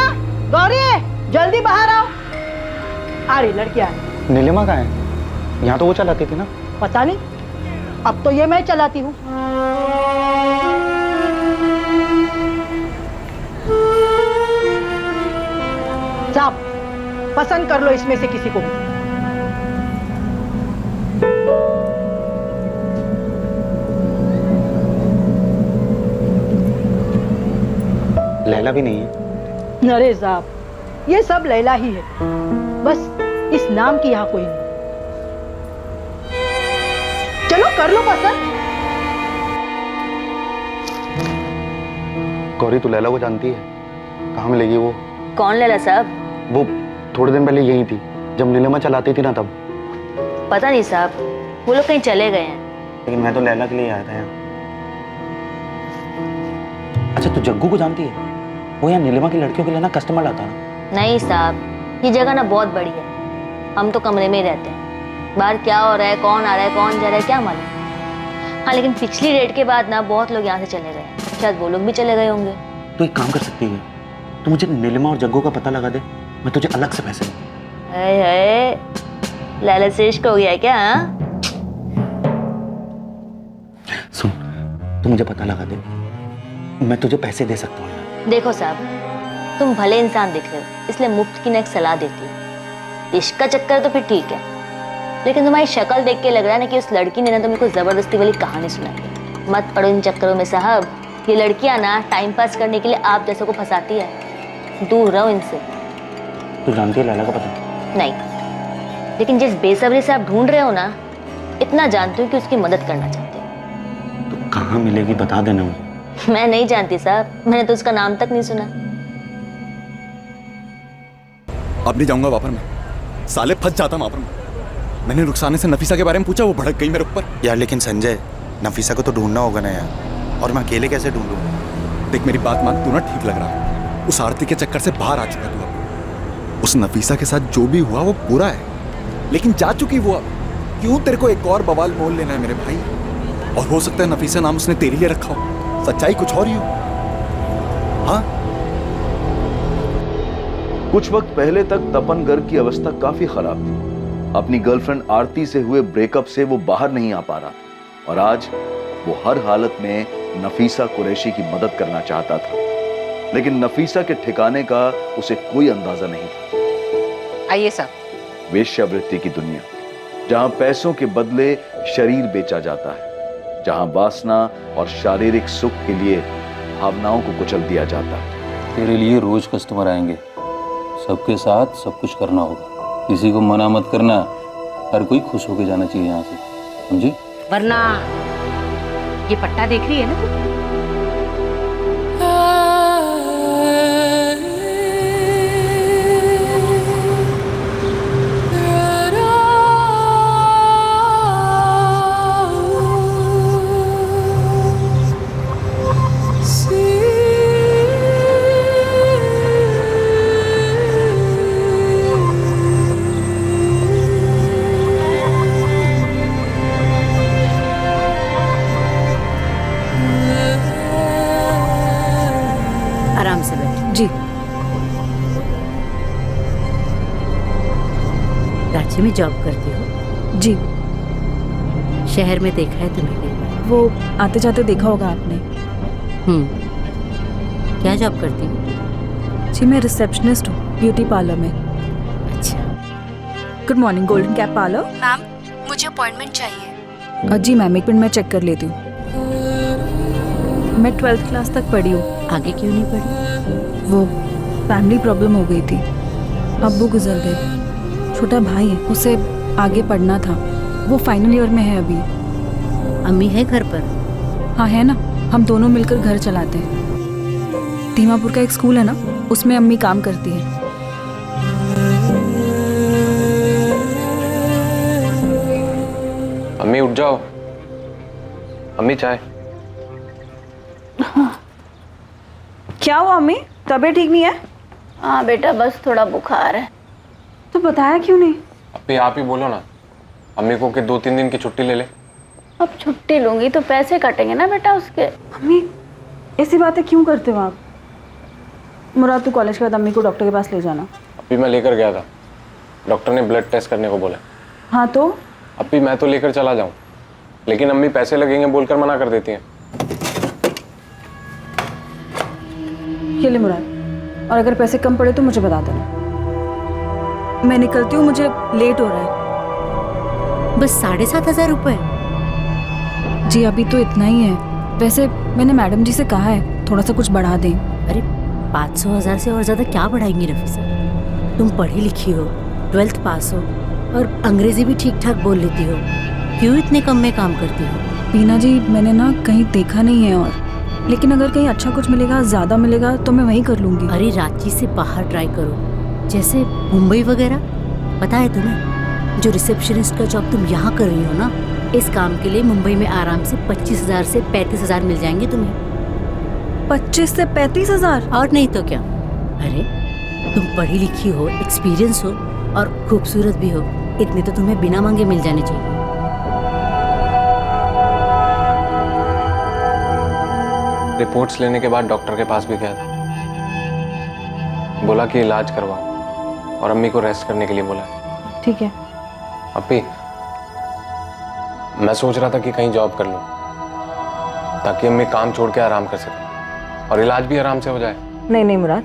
गौरी, जल्दी बाहर आओ। आ रही लड़की आ रही। नीलिमा कहाँ है? यहाँ तो वो चलाती थी ना। पता नहीं, अब तो ये मैं चलाती हूँ। साहब पसंद कर लो इसमें से किसी को भी। लैला भी नहीं है। अरे साहब, ये सब लैला ही है, बस इस नाम की यहाँ कोई नहीं। चलो कर लो पसंद। गौरी तू लैला को जानती है? कहाँ मिलेगी वो? कौन लैला साहब? वो थोड़े दिन पहले यही थी जब नीलिमा चलाती थी ना, तब। पता नहीं साहब, वो लोग कहीं चले गए हैं। लेकिन मैं तो लैला के लिए आया था यहाँ। अच्छा तू जग्गू को जानती है? वो यहाँ नीलिमा की लड़कियों के लिए ना कस्टमर लाता ना। नहीं साहब, ये जगह ना बहुत बड़ी है, हम तो कमरे में ही रहते हैं। बाहर क्या हो रहा है, कौन आ रहा है, कौन जा रहा है, क्या मालूम। हाँ लेकिन पिछली रेड के बाद ना बहुत लोग यहाँ से चले गए, शायद वो लोग भी चले गए होंगे। तो एक काम कर सकती है, तू मुझे नीलिमा और जग्गू का पता लगा दे, मैं तुझे अलग से पैसे दूँ। लैला से इश्क हो गया है क्या? हाँ? सुन, तू मुझे पता लगा दे, मैं तुझे पैसे दे सकता हूँ। देखो साहब, तुम भले इंसान दिख रहे हो, इसलिए मुफ्त की ना एक सलाह देती हूँ। इश्क का चक्कर तो फिर ठीक है, लेकिन तुम्हारी शक्ल देख के लग रहा है ना कि उस लड़की ने ना तुम्हें कोई जबरदस्ती वाली कहानी सुनाई। मत पड़ो इन चक्करों में साहब, ये लड़कियां ना टाइम पास करने के लिए आप जैसों को फंसाती है। दूर रहो इनसे। तू जानती है लैला का पता? नहीं, लेकिन जिस बेसब्री से आप ढूंढ रहे हो ना, इतना जानती हूँ कि उसकी मदद करना चाहते हो। तो कहाँ मिलेगी बता देना मुझे। मैं नहीं जानती साहब, मैंने तो उसका नाम तक नहीं सुना। अब नहीं जाऊंगा वहां पर, मैं साले फंस जाता वहां पर। मैंने रुखसाने से नफीसा के बारे में पूछा, वो भड़क गई मेरे ऊपर। यार लेकिन संजय, नफीसा को तो ढूंढना होगा ना यार, और मैं अकेले कैसे ढूंढूं? देख मेरी बात मान, तू ना ठीक लग रहा है, उस आरती के चक्कर से बाहर आ चुका तू अब। उस नफीसा के साथ जो भी हुआ वो पूरा है, लेकिन जा चुकी वो अब। क्यों तेरे को एक और बवाल मोल लेना है मेरे भाई? और हो सकता है नफीसा नाम उसने तेरे लिए रखा हो, सच्चाई कुछ और ही हो। हाँ कुछ वक्त पहले तक तपन गर्ग की अवस्था काफी खराब थी। अपनी गर्लफ्रेंड आरती से हुए ब्रेकअप से वो बाहर नहीं आ पा रहा था, और आज वो हर हालत में नफीसा कुरैशी की मदद करना चाहता था, लेकिन नफीसा के ठिकाने का उसे कोई अंदाजा नहीं था। आइए साहब। वेश्यावृत्ति की दुनिया, जहां पैसों के बदले शरीर बेचा जाता है, जहां वासना और शारीरिक सुख के लिए भावनाओं को कुचल दिया जाता है। तेरे लिए रोज कस्टमर आएंगे, सबके साथ सब कुछ करना होगा, किसी को मना मत करना, हर कोई खुश होके जाना चाहिए यहाँ से, समझी? वरना ये पट्टा देख रही है ना तू? आराम से बैठ। जी। रांची में जॉब करती हो? जी। शहर में देखा है तुम्हें कई बार। वो आते जाते देखा होगा आपने। क्या जॉब करती हो? जी मैं रिसेप्शनिस्ट हूँ ब्यूटी पार्लर में। अच्छा। Good morning, golden cap parlour. Ma'am मुझे अपॉइंटमेंट चाहिए। जी मैम, एक मिनट मैं चेक कर लेती हूँ। मैं 12th क्लास तक पढ़ी हूँ। आगे क्यों नहीं पढ़ी? वो फैमिली प्रॉब्लम हो गई थी, अब्बू गुजर गए, छोटा भाई है, उसे आगे पढ़ना था, वो फाइनल ईयर में है अभी। अम्मी है घर पर? हाँ है ना, हम दोनों मिलकर घर चलाते हैं। दीमापुर का एक स्कूल है ना, उसमें अम्मी काम करती है। अम्मी उठ जाओ, अम्मी चाय। क्या हुआ अम्मी, तबीयत ठीक नहीं है? हाँ बेटा, बस थोड़ा बुखार है। तो बताया क्यों नहीं? अभी आप ही बोलो ना अम्मी को कि 2-3 दिन की छुट्टी ले ले। अब छुट्टी लूंगी तो पैसे कटेंगे ना बेटा उसके। अम्मी ऐसी बातें क्यों करते हो आप? मुराद, तू कॉलेज के बाद अम्मी को डॉक्टर के पास ले जाना। अभी मैं लेकर गया था, डॉक्टर ने ब्लड टेस्ट करने को बोला। हाँ तो? अभी मैं तो लेकर चला जाऊं, लेकिन अम्मी पैसे लगेंगे बोलकर मना कर देती हैं। ये ले मुराद, और अगर पैसे कम पड़े तो मुझे बता देना। मैं निकलती हूँ, मुझे लेट हो रहा है। बस 7,500 रुपये? जी अभी तो इतना ही है। वैसे मैंने मैडम जी से कहा है थोड़ा सा कुछ बढ़ा दें। अरे 500,000 से और ज़्यादा क्या बढ़ाएंगी रफीसा? तुम पढ़ी लिखी हो, 12th पास हो और अंग्रेजी भी ठीक ठाक बोल लेती हो, क्यों इतने कम में काम करती हो? बीना जी मैंने ना कहीं देखा नहीं है, और लेकिन अगर कहीं अच्छा कुछ मिलेगा, ज़्यादा मिलेगा तो मैं वहीं कर लूँगी। अरे रांची से बाहर ट्राई करो, जैसे मुंबई वगैरह। पता है तुम्हें, जो रिसेप्शनिस्ट का जॉब तुम यहाँ कर रही हो ना, इस काम के लिए मुंबई में आराम से 25,000 से 35,000 मिल जाएंगे तुम्हें। 25 से 35,000? और नहीं तो क्या। अरे तुम पढ़ी लिखी हो, एक्सपीरियंस हो और खूबसूरत भी हो, इतने तो तुम्हें बिना मांगे मिल जाने चाहिए। रिपोर्ट्स लेने के बाद डॉक्टर के पास भी गया था, बोला कि इलाज करवाओ और अम्मी को रेस्ट करने के लिए बोला। ठीक है। अभी मैं सोच रहा था कि कहीं जॉब कर लूं ताकि अम्मी काम छोड़ के आराम कर सके और इलाज भी आराम से हो जाए। नहीं नहीं मुराद,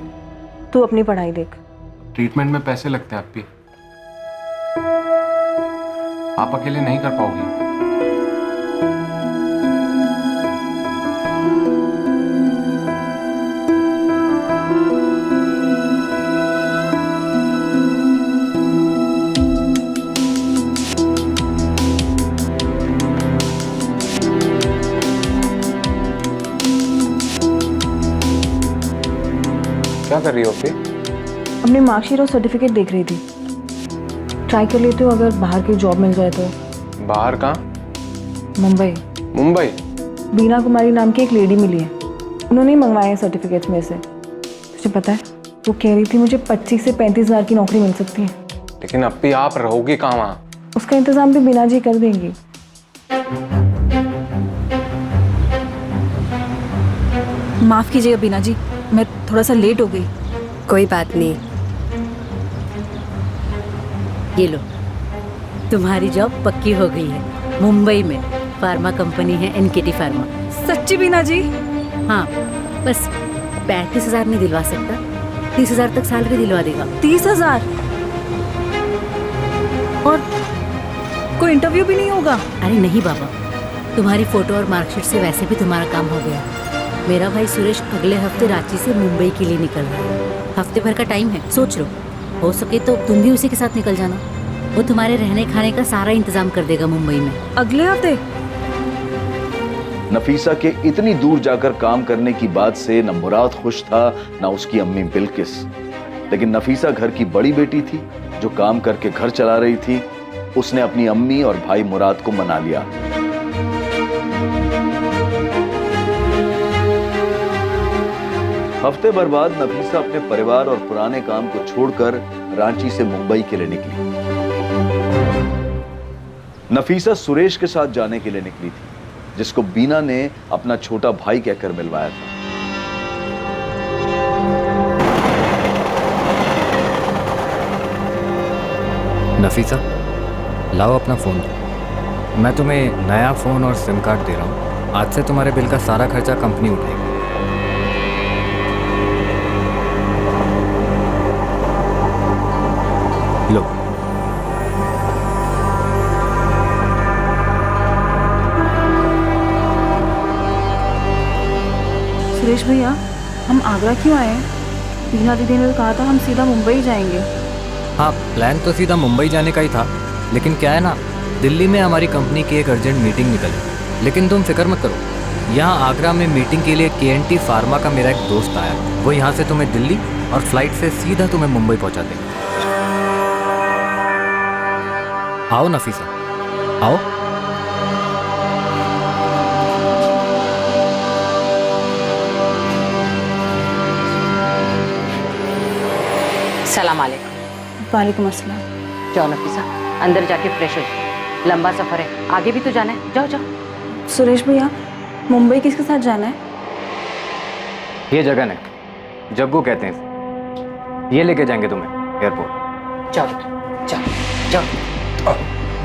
तू अपनी पढ़ाई देख। ट्रीटमेंट में पैसे लगते हैं अप्पी, आप अकेले नहीं कर पाओगी। क्या कर रही हो अप्पी? अपनी मार्कशीट और सर्टिफिकेट देख रही थी। ट्राई कर लेते हो, अगर बाहर की जॉब मिल जाए तो। बाहर कहाँ? मुंबई। मुंबई? बीना कुमारी नाम की एक लेडी मिली है, उन्होंने ही मंगवाए हैं सर्टिफिकेट्स में से। तुझे पता है, वो कह रही थी मुझे 25 से 35,000 की नौकरी मिल सकती है। लेकिन अप्पी आप रहोगी कहाँ वहाँ? उसका इंतजाम भी बीना जी कर देंगी। माफ कीजिएगा बीना जी, मैं थोड़ा सा लेट हो गई। कोई बात नहीं। ये लो, तुम्हारी जॉब पक्की हो गई है। मुंबई में फार्मा कंपनी है NKT फार्मा। सच्ची बीना जी? हाँ, बस 35,000 नहीं दिलवा सकता, 30,000 तक सैलरी दिलवा देगा। 30,000? और कोई इंटरव्यू भी नहीं होगा? अरे नहीं बाबा, तुम्हारी फोटो और मार्कशीट से वैसे भी तुम्हारा काम हो गया। मेरा भाई सुरेश अगले हफ्ते रांची से मुंबई के लिए निकल रहा है। हफ्ते भर का टाइम है, सोच लो, हो सके तो तुम भी उसी के साथ निकल जाना। वो तुम्हारे रहने खाने का सारा इंतजाम कर देगा मुंबई में। अगले हफ्ते? नफीसा के इतनी दूर जाकर काम करने की बात से न मुराद खुश था न उसकी अम्मी बिल्किस। लेकिन नफीसा घर की बड़ी बेटी थी जो काम करके घर चला रही थी। उसने अपनी अम्मी और भाई मुराद को मना लिया। हफ्ते भर बाद नफीसा अपने परिवार और पुराने काम को छोड़कर रांची से मुंबई के लिए निकली। नफीसा सुरेश के साथ जाने के लिए निकली थी, जिसको बीना ने अपना छोटा भाई कहकर मिलवाया था। नफीसा, लाओ अपना फ़ोन। मैं तुम्हें नया फ़ोन और सिम कार्ड दे रहा हूँ। आज से तुम्हारे बिल का सारा खर्चा कंपनी उठाएगी। लो। सुरेश भैया, हम आगरा क्यों आए हैं? बीना दीदी ने कहा था हम सीधा मुंबई जाएंगे। हाँ, प्लान तो सीधा मुंबई जाने का ही था, लेकिन क्या है ना, दिल्ली में हमारी कंपनी की एक अर्जेंट मीटिंग निकली। लेकिन तुम फिक्र मत करो, यहाँ आगरा में मीटिंग के लिए KNT फार्मा का मेरा एक दोस्त आया। वो यहाँ से तुम्हें दिल्ली और फ्लाइट से सीधा तुम्हें मुंबई पहुँचा देगा। आओ नफीसा, आओ। सलाम अलैकुम। वालेकुम अस्सलाम। जाओ नफीसा, अंदर जाके फ्रेश हो जाओ, लंबा सफर है, आगे भी तो जाना है, जाओ जाओ। सुरेश भैया, मुंबई किसके साथ जाना है? ये जगह नहीं, जग्गू कहते हैं इसे। ये लेके जाएंगे तुम्हें एयरपोर्ट। जाओ जाओ जाओ।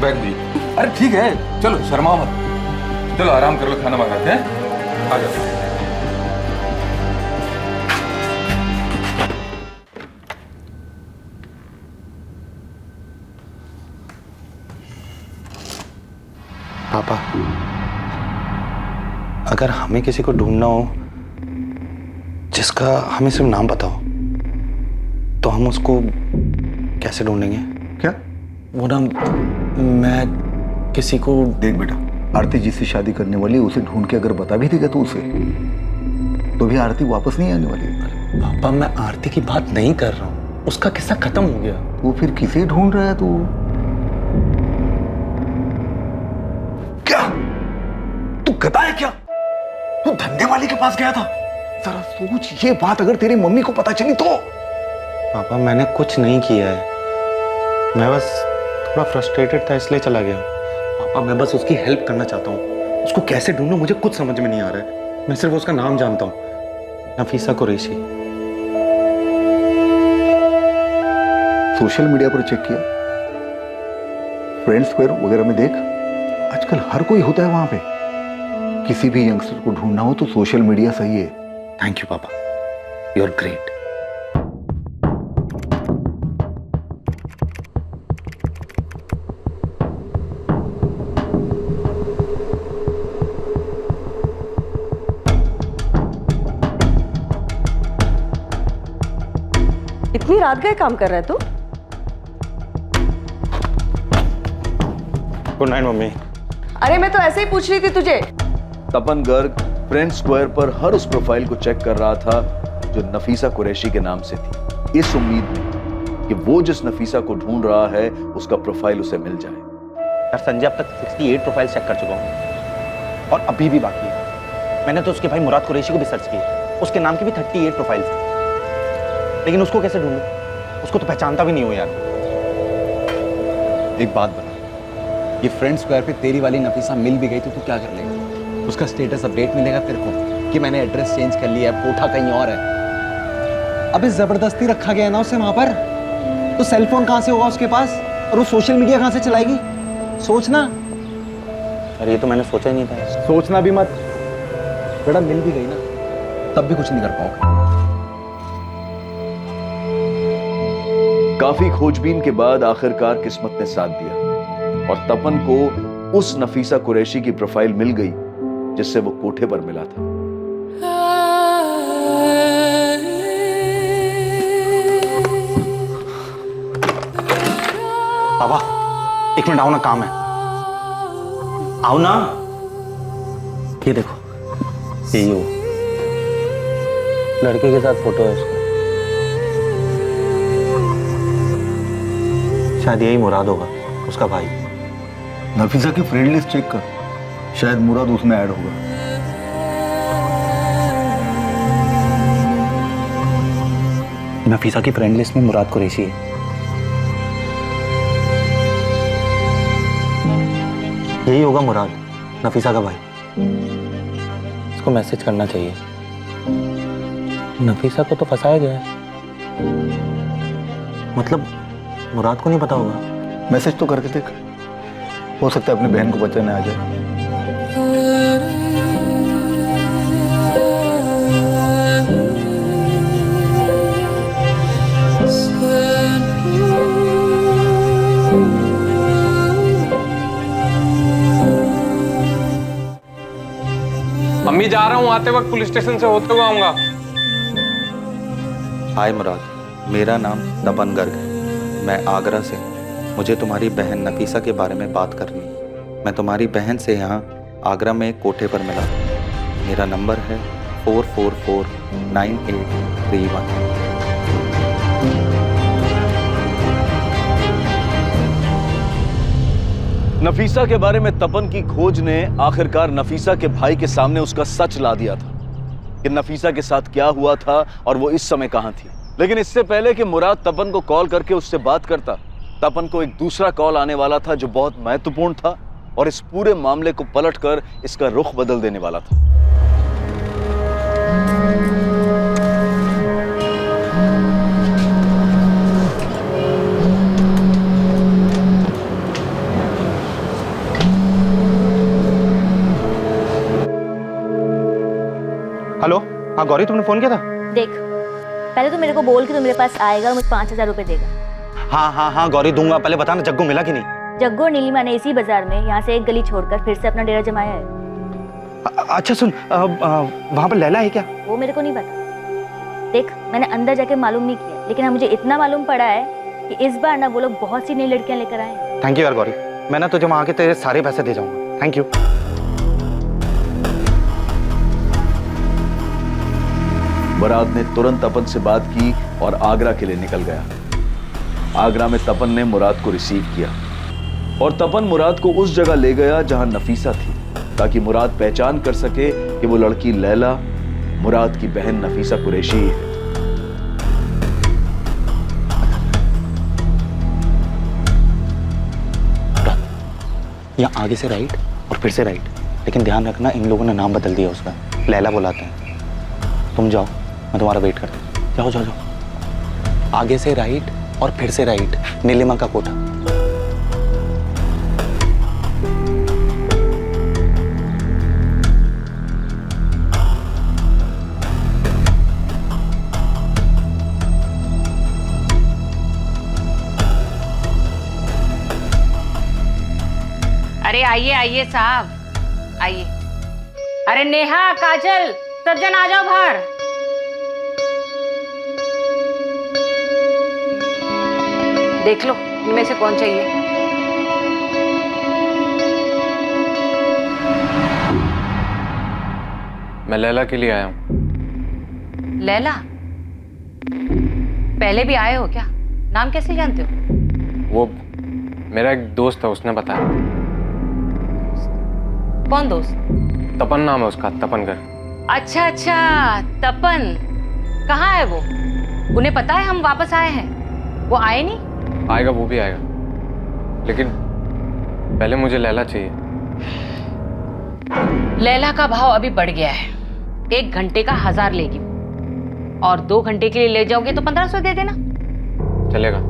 बैग दी। अरे ठीक है, चलो शर्मा मत, चलो आराम कर लो, खाना मंगाते हैं, आ जाओ। पापा, अगर हमें किसी को ढूंढना हो जिसका हमें सिर्फ नाम पता हो, तो हम उसको कैसे ढूंढेंगे? क्या? वो ना, मैं किसी को... देख बेटा, आरती जिससे शादी करने वाली है उसे ढूंढ के अगर बता भी देगा तो उसे, तो भी आरती वापस नहीं आने वाली। पापा, मैं आरती की बात नहीं कर रहा हूँ, उसका किस्सा खत्म हो गया। वो फिर किसे ढूंढ रहा है तू? क्या तू गधा है क्या? तू धंधे वाले के पास गया था? जरा सोच, ये बात अगर तेरी मम्मी को पता चली तो? पापा, मैंने कुछ नहीं किया है, मैं बस थोड़ा फ्रस्ट्रेटेड था इसलिए चला गया। पापा, मैं बस उसकी हेल्प करना चाहता हूँ। उसको कैसे ढूंढूं मुझे कुछ समझ में नहीं आ रहा है। मैं सिर्फ उसका नाम जानता हूँ, नफीसा कुरैशी। सोशल मीडिया पर चेक किया? फ्रेंड स्क्वायर वगैरह में देख, आजकल हर कोई होता है वहां पे। किसी भी यंगस्टर को ढूंढना हो तो सोशल मीडिया सही है। थैंक यू पापा, यू आर ग्रेट। इतनी रात गए काम कर रहा है तू? Good night mummy. अरे मैं तो ऐसे ही पूछ रही थी तुझे। तपन गर्ग फ्रेंड स्क्वायर पर हर उस प्रोफाइल को चेक कर रहा था जो नफीसा कुरैशी के नाम से थी, इस उम्मीद में कि वो जिस नफीसा को ढूंढ रहा है उसका प्रोफाइल उसे मिल जाए। यार संजय, अब तक 68 प्रोफाइल चेक कर चुका हूँ और अभी भी बाकी है। मैंने तो उसके भाई मुराद कुरैशी को भी सर्च किया, उसके नाम की भी 38 प्रोफाइल्स हैं, लेकिन उसको कैसे ढूंढूं? उसको तो पहचानता भी नहीं हो यार। एक बात बता, ये फ्रेंड स्क्वायर पे तेरी वाली नफीसा मिल भी गई तो तू क्या कर लेगा? उसका स्टेटस अपडेट मिलेगा तेरे को कि मैंने एड्रेस चेंज कर लिया है, कोठा कहीं और है। अबे जबरदस्ती रखा गया ना उसे वहां पर, तो सेल फोन कहां से होगा उसके पास और वो सोशल मीडिया कहां से चलाएगी? सोचना। अरे ये तो मैंने सोचा ही नहीं था। सोचना भी मत बेटा, मिल भी गई ना तब भी कुछ नहीं कर पाओगे। काफी खोजबीन के बाद आखिरकार किस्मत ने साथ दिया और तपन को उस नफीसा कुरैशी की प्रोफाइल मिल गई जिससे वो कोठे पर मिला था। पापा, एक मिनट आओ ना, काम है। आओ ना। ये देखो, यही वो लड़के के साथ फोटो है उसका। शायद यही मुराद होगा, उसका भाई। नफीसा की फ्रेंड लिस्ट चेक कर, शायद मुराद उसमें ऐड होगा। नफीसा की फ्रेंड लिस्ट में मुराद कुरैशी है। यही होगा मुराद, नफीसा का भाई। इसको मैसेज करना चाहिए। नफीसा को तो फंसाया गया है, मतलब मुराद को नहीं पता होगा। मैसेज तो करके देख, हो सकता है अपनी बहन को बचाने आ जाए। मम्मी, जा रहा हूँ, आते वक्त पुलिस स्टेशन से होते हुए आऊंगा। हाय मुराद, मेरा नाम तपन गर्ग है, मैं आगरा से। मुझे तुम्हारी बहन नफीसा के बारे में बात करनी है। मैं तुम्हारी बहन से यहाँ आगरा में एक कोठे पर मिला। मेरा नंबर है 4449831। नफीसा के बारे में तपन की खोज ने आखिरकार नफीसा के भाई के सामने उसका सच ला दिया था कि नफीसा के साथ क्या हुआ था और वो इस समय कहां थी। लेकिन इससे पहले कि मुराद तपन को कॉल करके उससे बात करता, तपन को एक दूसरा कॉल आने वाला था जो बहुत महत्वपूर्ण था और इस पूरे मामले को पलटकर इसका रुख बदल देने वाला था। हेलो, हाँ गौरी, तुमने फोन किया था? देख, पहले तो मेरे को बोल कि तू मेरे पास आएगा और मुझे 5,000 रुपए देगा। हाँ गौरी दूंगा। पहले बताना जग्गू मिला कि नहीं? जग्गू और नीलिमा ने इसी बाजार में यहाँ से एक गली छोड़कर फिर से अपना डेरा जमाया है। अच्छा सुन, वहाँ पर लैला है क्या? वो मेरे को नहीं पता। देख, मैंने अंदर जाके मालूम नहीं किया, लेकिन हाँ मुझे इतना मालूम पड़ा है कि इस बार ना वो लोग बहुत सी नई लड़कियां लेकर आए हैं। थैंक यू यार गौरी, मैं ना तुझे वहाँ के तेरे सारे पैसे दे जाऊंगा। Thank you. मुराद ने तुरंत तपन से बात की और आगरा के लिए निकल गया। आगरा में तपन ने मुराद को रिसीव किया और तपन मुराद को उस जगह ले गया जहां नफीसा थी, ताकि मुराद पहचान कर सके कि वो लड़की लैला मुराद की बहन नफीसा कुरैशी है। यहाँ आगे से राइट और फिर से राइट, लेकिन ध्यान रखना इन लोगों ने नाम बदल दिया उसका, लैला बुलाते हैं। तुम जाओ, मैं तुम्हारा वेट करता हूँ। जाओ जाओ जाओ, आगे से राइट और फिर से राइट, नीलिमा का कोठा। अरे आइए आइए साहब, आइए। अरे नेहा, काजल, सब जन आ जाओ बाहर। देख लो इनमें से कौन चाहिए। मैं लैला के लिए आया हूँ। लैला? पहले भी आए हो क्या? नाम कैसे जानते हो? वो मेरा एक दोस्त है, उसने बताया। कौन दोस्त? तपन नाम है उसका, तपनगर। अच्छा अच्छा, तपन। कहाँ है वो? उन्हें पता है हम वापस आए हैं? वो आए नहीं? आएगा, वो भी आएगा, लेकिन पहले मुझे लैला चाहिए। लैला का भाव अभी बढ़ गया है। 1 घंटे का 1000 लेगी और 2 घंटे के लिए ले जाओगे तो 1500 दे देना। चलेगा।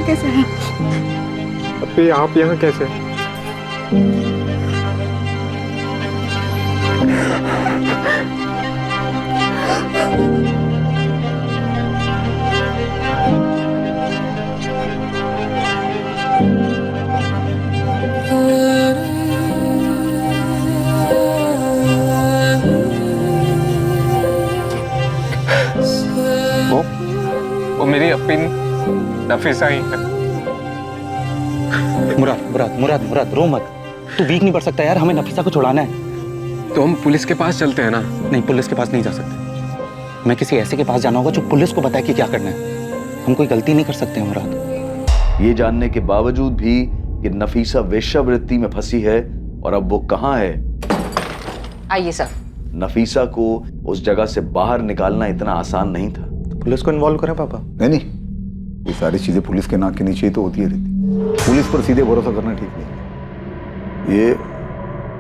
कैसे हैं? अबे आप यहाँ कैसे? वो मेरी अपिन नफीसा ही है। मुराद रो मत। तू वीक नहीं पड़ सकता यार, हमें नफीसा को छुड़ाना है। तो हम पुलिस के पास चलते हैं ना? नहीं, पुलिस के पास नहीं जा सकते। मैं किसी ऐसे के पास जाना होगा जो पुलिस को बताए कि क्या करना है। हम कोई गलती नहीं कर सकते मुराद। ये जानने के बावजूद भी कि नफीसा वेश्यावृत्ति में फंसी है और अब वो कहाँ है। आइए सर। नफीसा को उस जगह से बाहर निकालना इतना आसान नहीं था। पुलिस को इन्वॉल्व करें पापा? नहीं, ये सारी चीजें पुलिस के नाक के नीचे ही तो होती रहती। पुलिस पर सीधे भरोसा करना ठीक नहीं। ये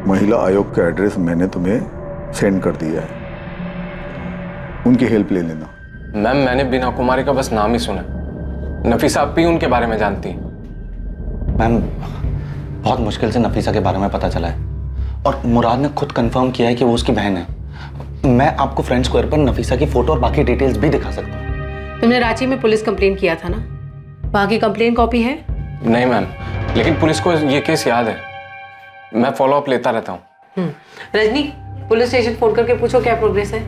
महिला आयोग का एड्रेस मैंने तुम्हें सेंड कर दिया है, उनकी हेल्प ले लेना। मैम, मैंने बीना कुमारी का बस नाम ही सुना। नफीसा अपी उनके बारे में जानती। मैम, बहुत मुश्किल से नफीसा के बारे में पता चला है और मुराद ने खुद कंफर्म किया है कि वो उसकी बहन है। मैं आपको फ्रेंड स्क्वायर पर नफीसा की फोटो और बाकी डिटेल्स भी दिखा सकता हूँ। तुमने रांची में पुलिस कंप्लेन किया था ना, वहाँ की कंप्लेन कॉपी है? नहीं मैम, लेकिन पुलिस को ये केस याद है, मैं फॉलो अप लेता रहता हूँ। रजनी, पुलिस स्टेशन फोन करके पूछो क्या प्रोग्रेस है।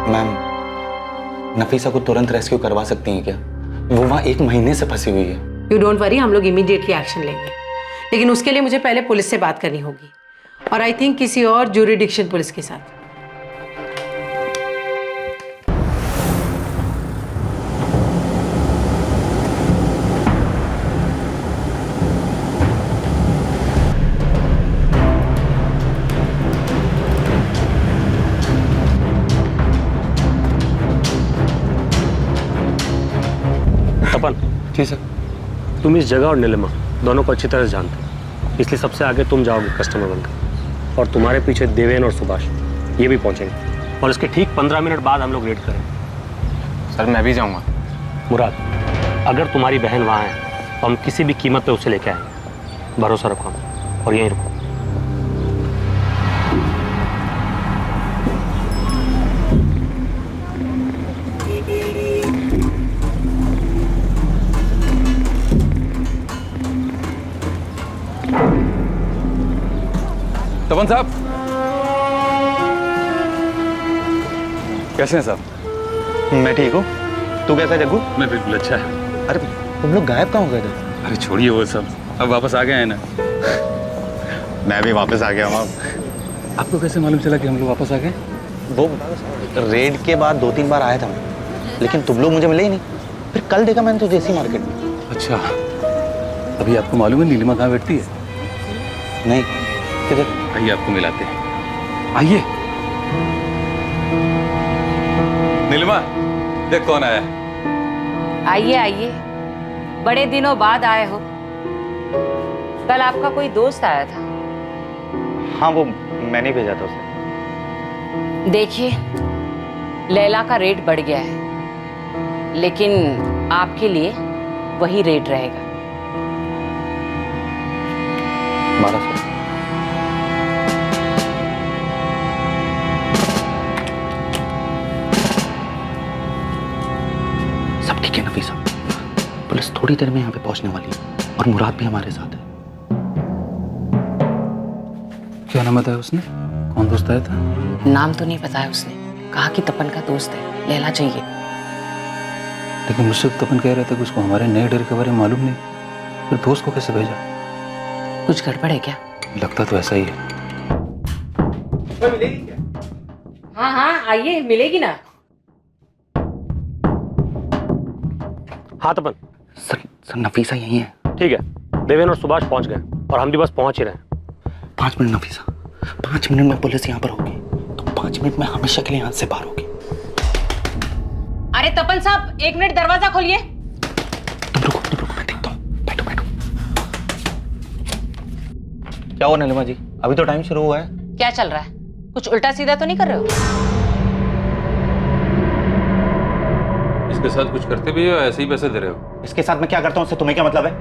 मैम, नफीसा को तुरंत रेस्क्यू करवा सकती हैं क्या? वो वहाँ 1 महीने से फंसी हुई है। यू डोंट वरी, हम लोग इमीडिएटली एक्शन लेंगे, लेकिन उसके लिए मुझे पहले पुलिस से बात करनी होगी, और आई थिंक किसी और ज्यूरिडिक्शन पुलिस के साथ। तपन। जी सर। तुम इस जगह और नीलिमा दोनों को अच्छी तरह से जानते हो, इसलिए सबसे आगे तुम जाओगे कस्टमर बनकर, और तुम्हारे पीछे देवेन और सुभाष ये भी पहुंचेंगे, और इसके ठीक 15 मिनट बाद हम लोग रेड करेंगे। सर मैं भी जाऊंगा। मुराद, अगर तुम्हारी बहन वहाँ है तो हम किसी भी कीमत पे उसे लेके आएंगे, भरोसा रखो हम, और यहीं रुको। तपन साहब कैसे हैं साहब? मैं ठीक हूँ, तू कैसा है जग्गू? मैं बिल्कुल अच्छा है। अरे तुम लोग गायब कहाँ हो गए थे? अरे छोड़िए वो सब, अब वापस आ गए हैं ना। मैं भी वापस आ गया हूँ। आपको कैसे मालूम चला कि हम लोग वापस आ गए? वो रेड के बाद 2-3 बार आया था मैं, लेकिन तुम लोग मुझे मिले ही नहीं। फिर कल देखा मैंने तुझे इसी मार्केट में। अच्छा, अभी आपको मालूम है नीलिमा कहाँ बैठती है? नहीं, किधर? आइए आपको मिलाते हैं, आइए। नीलिमा, देख कौन आया है। आइए आइए, बड़े दिनों बाद आए हो। कल आपका कोई दोस्त आया था। हाँ, वो मैंने भेजा था उसे। देखिए, लैला का रेट बढ़ गया है, लेकिन आपके लिए वही रेट रहेगा। 1200। सब ठीक है नफीसा, पुलिस थोड़ी देर में यहाँ पे पहुंचने वाली है, और मुराद भी हमारे साथ है। क्या नाम बताया उसने? कौन दोस्त आया था? नाम तो नहीं बताया उसने, कहा कि तपन का दोस्त है, लैला चाहिए। लेकिन मुझसे तपन कह रहे थे कि उसको हमारे नए डर के बारे में मालूम नहीं, फिर दोस्त को कैसे भेजा? कुछ गड़बड़ है क्या? लगता तो ऐसा ही है। मिलेगी क्या? हाँ हाँ आइए, मिलेगी ना। हाँ तपन। सर नफीसा यही है। ठीक है, देवेन और सुभाष पहुंच गए, और हम भी बस पहुंच ही रहे हैं। 5 मिनट नफीसा, 5 मिनट में पुलिस यहाँ पर होगी, तो 5 मिनट में हमेशा के लिए यहाँ से बाहर होगी। अरे तपन साहब, 1 मिनट दरवाजा खोलिए। तुम रुको, मैं देखता हूँ। बैठो बैठो। क्या हुआ नीलिमा जी, अभी तो टाइम शुरू हुआ है। क्या चल रहा है? कुछ उल्टा सीधा तो नहीं कर रहे हो? इसके साथ कुछ करते भी हो, ऐसे ही पैसे दे रहे हो? इसके साथ मैं क्या करता हूँ उससे तुम्हें क्या मतलब है?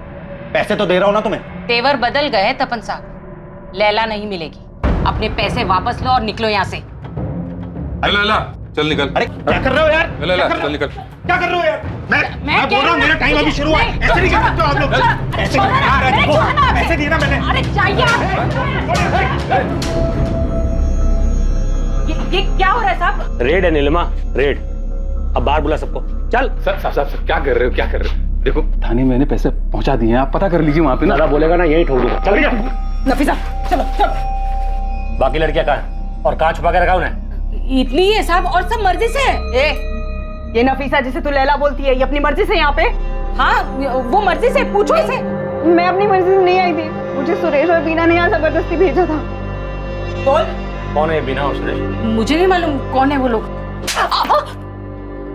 पैसे तो दे रहा हूँ ना तुम्हें। तेवर बदल गए तपन साहब, लैला नहीं मिलेगी। अपने पैसे वापस लो और निकलो यहाँ से। लैला चल निकल। अरे क्या कर रहे हो यार? लैला चल निकल। क्या कर रहे हो यार? मैं बोल रहा हूँ, मेरा टाइम अभी शुरू हुआ है। ऐसे नहीं कर सकते हो आप लोग। पैसे दिए ना मैंने। अरे चाहिए। ये क्या हो रहा है साहब? रेड है नीलिमा, रेड। अब बाहर बुला सबको, चल। सर क्या कर रहे हो, क्या कर रहे हो? देखो थाने मैंने पैसे पहुंचा दिए हैं, आप पता कर लीजिए वहां पे ना। दादा बोलेगा ना, यही ठोक दूंगा। चल नफीसा चलो चलो। बाकी लड़कियां कहाँ हैं? और कहाँ छुपा के रखा उन्हें? इतनी है साहब, और सब मर्जी से है। ये नफीसा जिसे तू लैला बोलती है, ये अपनी मर्जी से यहाँ पे? हाँ, वो मर्जी से, पूछो इसे। मैं अपनी मर्जी से नहीं आई थी, मुझे सुरेश और बीना ने यहाँ जबरदस्ती भेजा था। बोल, कौन है बीना और सुरेश? मुझे नहीं मालूम कौन है वो लोग।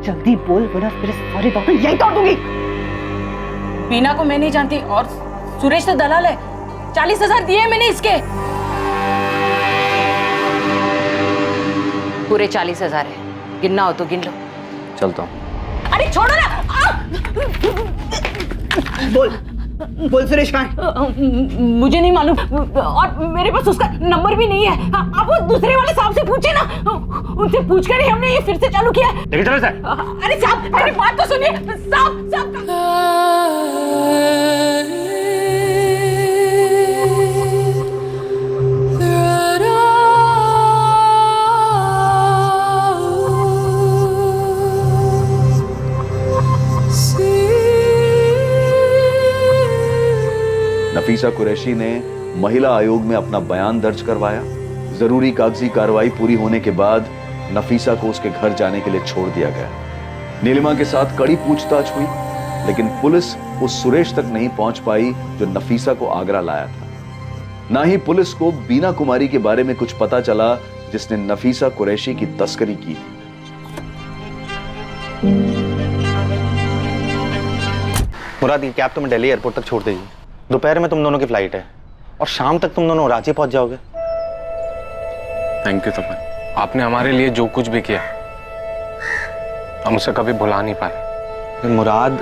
जल्दी बोल, वरना तेरे सारी बातें यही तोड़ दूंगी। बीना को मैं नहीं जानती, और सुरेश तो दलाल है। 40,000 दिए मैंने इसके। पूरे 40,000 है, गिनना हो तो गिन लो। चलता हूँ। अरे छोड़ो ना। बोल, बोल सुरेश कहाँ? मुझे नहीं मालूम और मेरे पास उसका नंबर भी नहीं है। आप वो दूसरे वाले साहब से पूछे ना, उनसे पूछकर ही हमने ये फिर से चालू किया। लेकिन चलो सर, अरे साहब मेरी बात तो सुनिए। साहब नफीसा कुरैशी ने महिला आयोग में अपना बयान दर्ज करवाया। जरूरी कागजी कार्रवाई पूरी होने के बाद नफीसा को उसके घर जाने के लिए छोड़ दिया गया। नीलिमा के साथ कड़ी पूछताछ हुई, लेकिन पुलिस उस सुरेश तक नहीं पहुंच पाई जो नफीसा को आगरा लाया था। ना ही पुलिस को बीना कुमारी के बारे में कुछ पता चला जिसने नफीसा कुरैशी की तस्करी की थी। मुराद, ये कैब तुम्हें दिल्ली एयरपोर्ट तक छोड़ देगी। दोपहर में तुम दोनों की फ्लाइट है और शाम तक तुम दोनों रांची पहुंच जाओगे। थैंक यू तपन, आपने हमारे लिए जो कुछ भी किया हम उसे कभी भुला नहीं पाए। मुराद,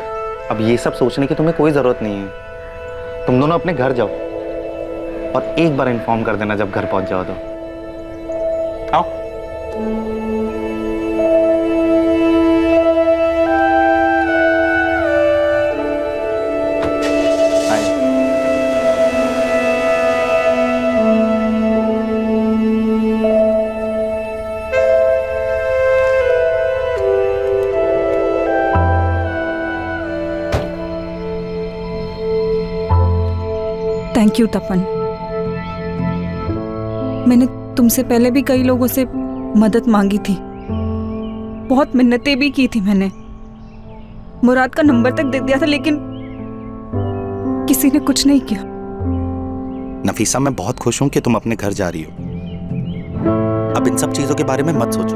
अब ये सब सोचने की तुम्हें कोई जरूरत नहीं है। तुम दोनों अपने घर जाओ और एक बार इन्फॉर्म कर देना जब घर पहुंच जाओ तो। आओ। थैंक यू तपन। मैंने तुमसे पहले भी कई लोगों से मदद मांगी थी, बहुत मिन्नतें भी की थी मैंने। मुराद का नंबर तक दे दिया था, लेकिन किसी ने कुछ नहीं किया। नफीसा, मैं बहुत खुश हूं कि तुम अपने घर जा रही हो। अब इन सब चीजों के बारे में मत सोचो।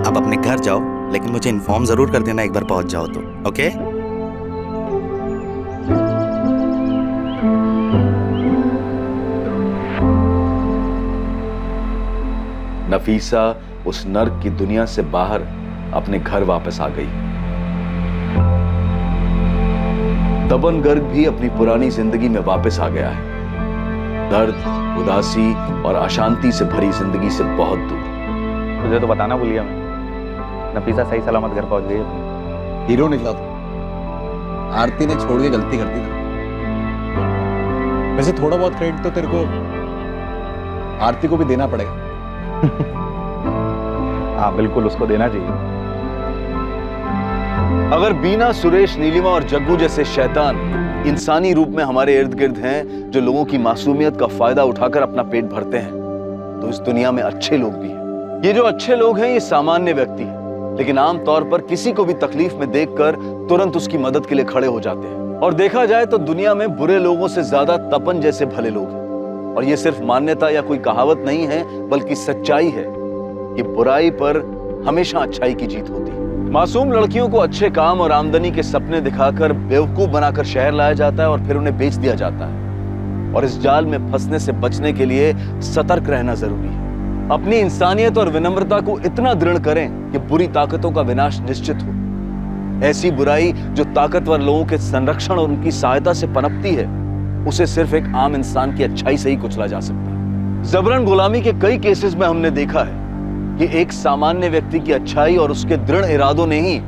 अब अपने घर जाओ, लेकिन मुझे इन्फॉर्म जरूर कर देना एक बार पहुंच जाओ तो। ओके? नफीसा उस नर्क की दुनिया से बाहर अपने घर वापस आ गई। तपन गर्ग भी अपनी पुरानी जिंदगी में वापस आ गया है। दर्द, उदासी और अशांति से भरी जिंदगी से बहुत दूर। तुझे तो बताना भूल गया मैं, नफीसा सही सलामत घर पहुंच गई है। हीरो निकला था। आरती ने छोड़ के गलती कर दी था। वैसे थोड़ा बहुत क्रेडिट तो तेरे को आरती को भी देना पड़ेगा। हाँ बिल्कुल, उसको देना चाहिए। अगर बीना, सुरेश, नीलिमा और जग्गू जैसे शैतान इंसानी रूप में हमारे इर्द गिर्द हैं जो लोगों की मासूमियत का फायदा उठाकर अपना पेट भरते हैं, तो इस दुनिया में अच्छे लोग भी हैं। ये जो अच्छे लोग हैं ये सामान्य व्यक्ति हैं, लेकिन आमतौर पर किसी को भी तकलीफ में देखकर तुरंत उसकी मदद के लिए खड़े हो जाते हैं। और देखा जाए तो दुनिया में बुरे लोगों से ज्यादा तपन जैसे भले लोग हैं। और ये सिर्फ मान्यता या कोई कहावत नहीं है, बल्कि सच्चाई है कि बुराई पर हमेशा अच्छाई की जीत होती है। मासूम लड़कियों को अच्छे काम और आमदनी के सपने दिखाकर बेवकूफ बनाकर शहर लाया जाता है और फिर उन्हें बेच दिया जाता है। और इस जाल में फंसने से बचने के लिए सतर्क रहना जरूरी है। अपनी इंसानियत और विनम्रता को इतना दृढ़ करें कि बुरी ताकतों का विनाश निश्चित हो। ऐसी बुराई जो ताकतवर लोगों के संरक्षण और उनकी सहायता से पनपती है, उसे सिर्फ एक आम इंसान की अच्छाई से ही कुचला जा सकता है। जबरन गुलामी के कई केसेस में हमने देखा है कि एक सामान्य व्यक्ति की अच्छाई और उसके दृढ़ इरादों ने ही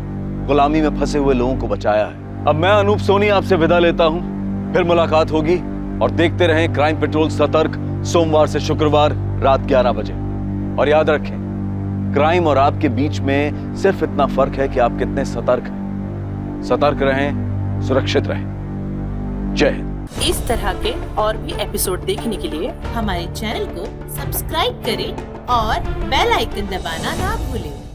गुलामी में फंसे हुए लोगों को बचाया है। अब मैं अनूप सोनी आपसे विदा लेता हूं, फिर मुलाकात होगी। और देखते रहें क्राइम पेट्रोल सतर्क, सोमवार से शुक्रवार रात 11 बजे। और याद रखें, क्राइम और आपके बीच में सिर्फ इतना फर्क है कि आप कितने सतर्क हैं। सतर्क रहें, सुरक्षित रहें। जय हिंद। इस तरह के और भी एपिसोड देखने के लिए हमारे चैनल को सब्सक्राइब करें और बेल आइकन दबाना ना भूलें।